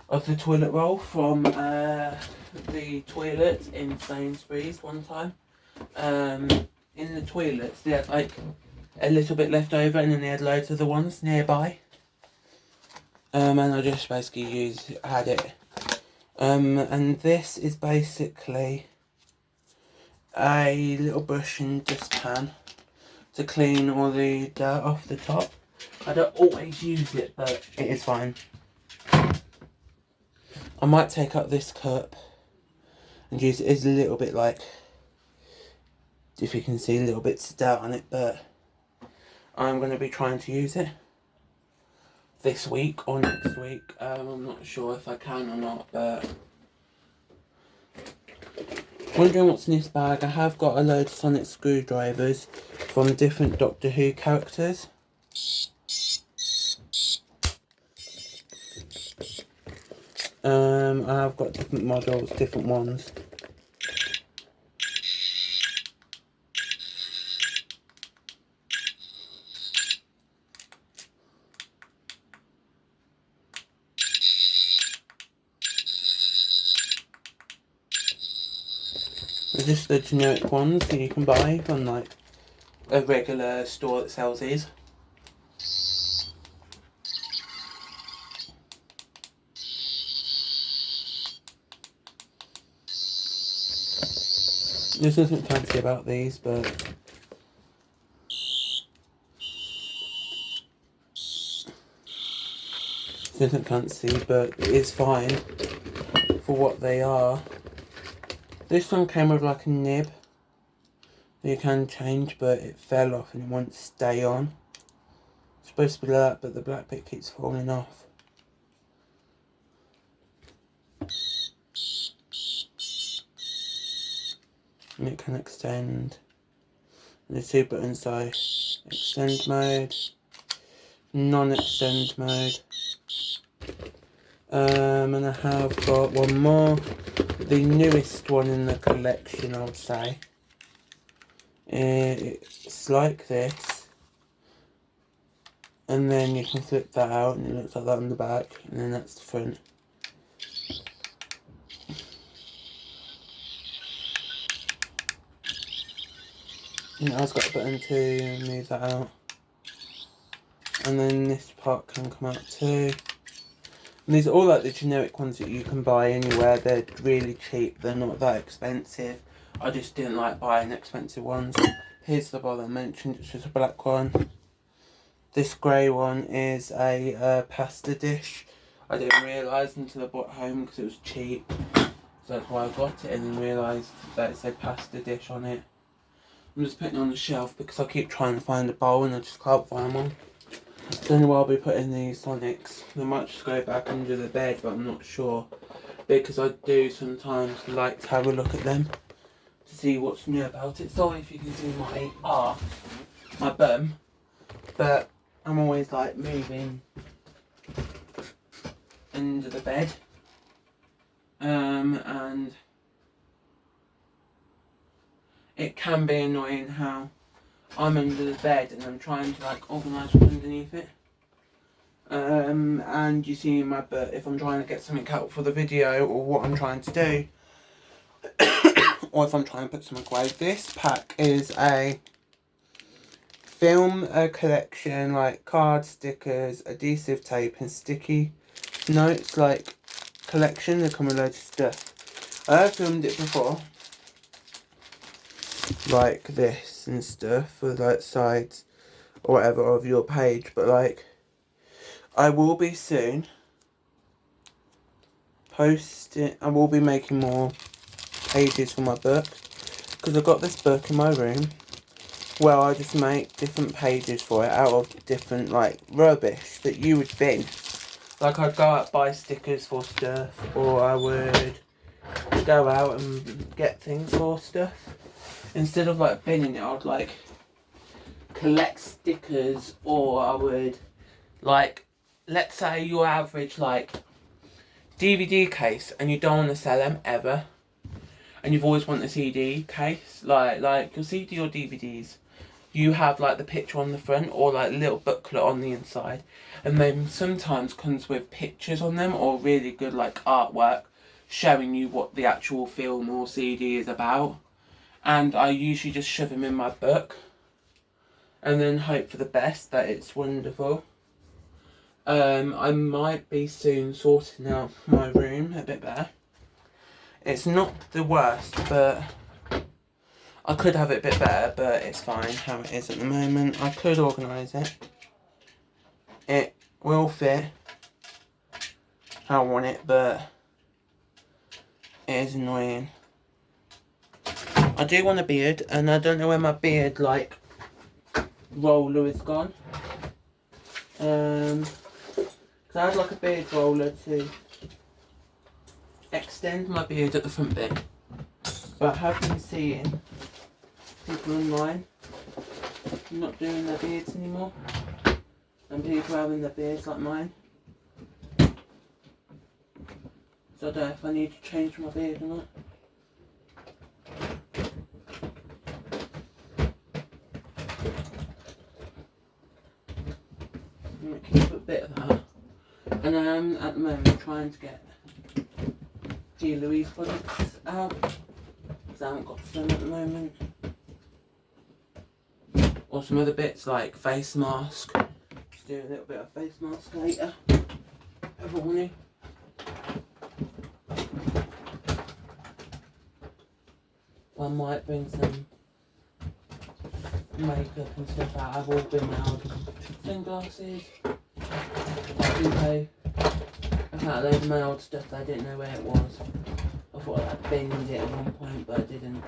of the toilet roll from the toilet in Sainsbury's one time. In the toilets, they had like a little bit left over, and then they had loads of the ones nearby. And I just basically had it. And this is basically a little brush and dustpan to clean all the dirt off the top. I don't always use it, but it is fine. I might take up this cup and use it as a little bit, like, if you can see, little bits of dirt on it, but I'm going to be trying to use it this week or next week. I'm not sure if I can or not, but wondering what's in this bag. I have got a load of sonic screwdrivers from different Doctor Who characters. I've got different models, different ones. They're just the generic ones that you can buy from like a regular store that sells these. There's nothing fancy about these, but it is fine for what they are. This one came with like a nib that you can change, but it fell off and it won't stay on. It's supposed to be like that, but the black bit keeps falling off. And it can extend. And the 2 buttons are extend mode, non-extend mode. And I have got one more, the newest one in the collection, I would say. It's like this, and then you can flip that out and it looks like that on the back, and then that's the front. And it has got a button to move that out, and then this part can come out too. And these are all like the generic ones that you can buy anywhere. They're really cheap, they're not that expensive. I just didn't like buying expensive ones. Here's the one I mentioned, it's just a black one. This grey one is a pasta dish. I didn't realise until I bought home because it was cheap. So that's why I got it, and then realised that it said pasta dish on it. I'm just putting it on the shelf because I keep trying to find a bowl and I just can't find one. Then I'll be putting these Sonics. They might just go back under the bed, but I'm not sure. Because I do sometimes like to have a look at them to see what's new about it. Sorry if you can see my bum, but I'm always like moving under the bed, and it can be annoying how I'm under the bed and I'm trying to like organise what's underneath it. And you see my butt if I'm trying to get something out for the video or what I'm trying to do. Or if I'm trying to put something away. This pack is a film collection, like cards, stickers, adhesive tape and sticky notes, like collection. They come with loads of stuff. I have filmed it before, like this and stuff, for like sides or whatever of your page, but like I will be soon posting, I will be making more pages for my book, because I've got this book in my room. Well, I just make different pages for it out of different like rubbish that you would bin. Like I'd go out buy stickers for stuff, or I would go out and get things for stuff. Instead of like binning it, I'd like collect stickers, or I would like, let's say your average like DVD case and you don't want to sell them ever, and you've always wanted a CD case, like your CD or DVDs, you have like the picture on the front or like a little booklet on the inside, and then sometimes comes with pictures on them or really good like artwork showing you what the actual film or CD is about. And I usually just shove them in my book and then hope for the best that it's wonderful. I might be soon sorting out my room a bit better. It's not the worst, but I could have it a bit better, but it's fine how it is at the moment. I could organise it. It will fit how I want it, but it is annoying. I do want a beard, and I don't know where my beard like roller is gone. Cause I had like a beard roller to extend my beard at the front bit, but I have been seeing people online not doing their beards anymore, and people having their beards like mine. So I don't know if I need to change my beard or not. I'm going to keep a bit of that. And I am at the moment trying to get G. Louise products out, because I haven't got some at the moment. Or some other bits like face mask. Just do a little bit of face mask later, if I want to. I might bring some makeup and stuff out. I've all been out. Sunglasses. I've had a load of my old stuff that I didn't know where it was. I thought I'd binned it at one point, but I didn't.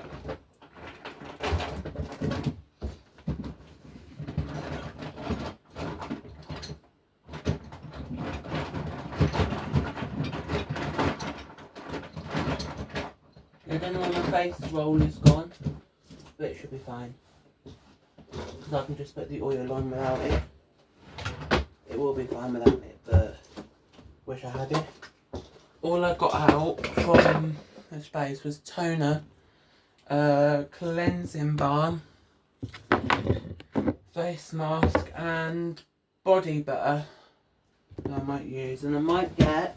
I don't know where my face roll is gone, but it should be fine. Because I can just put the oil on without it. It will be fine without it, but wish I had it. All I got out from the space was toner, cleansing balm, face mask and body butter that I might use, and I might get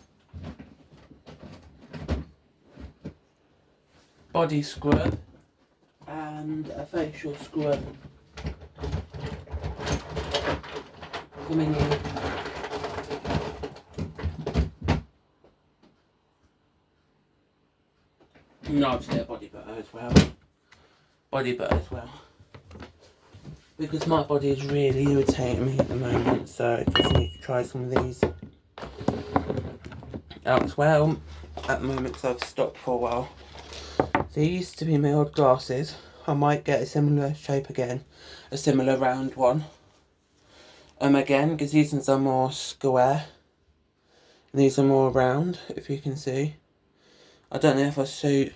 body scrub and a facial scrub coming in. No, I'll just get a body butter as well. Because my body is really irritating me at the moment, so I just need to try some of these out as well at the moment, because I've stopped for a while. These used to be my old glasses. I might get a similar shape again, a similar round one. Again, because these ones are more square, and these are more round, if you can see. I don't know if I suit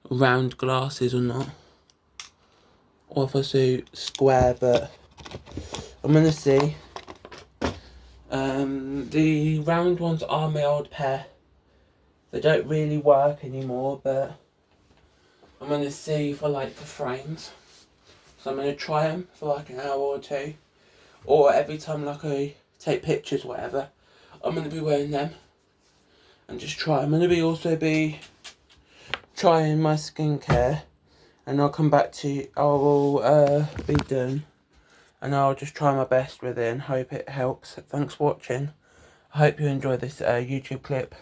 round glasses or not, or if I suit square, but I'm gonna see. The round ones are my old pair. They don't really work anymore, but I'm gonna see if I like the frames. So I'm gonna try them for like an hour or two, or every time like I take pictures or whatever, I'm gonna be wearing them and just try. I'm gonna also be trying my skincare and I'll come back to you. I will be done, and I'll just try my best with it and hope it helps. Thanks for watching. I hope you enjoyed this YouTube clip.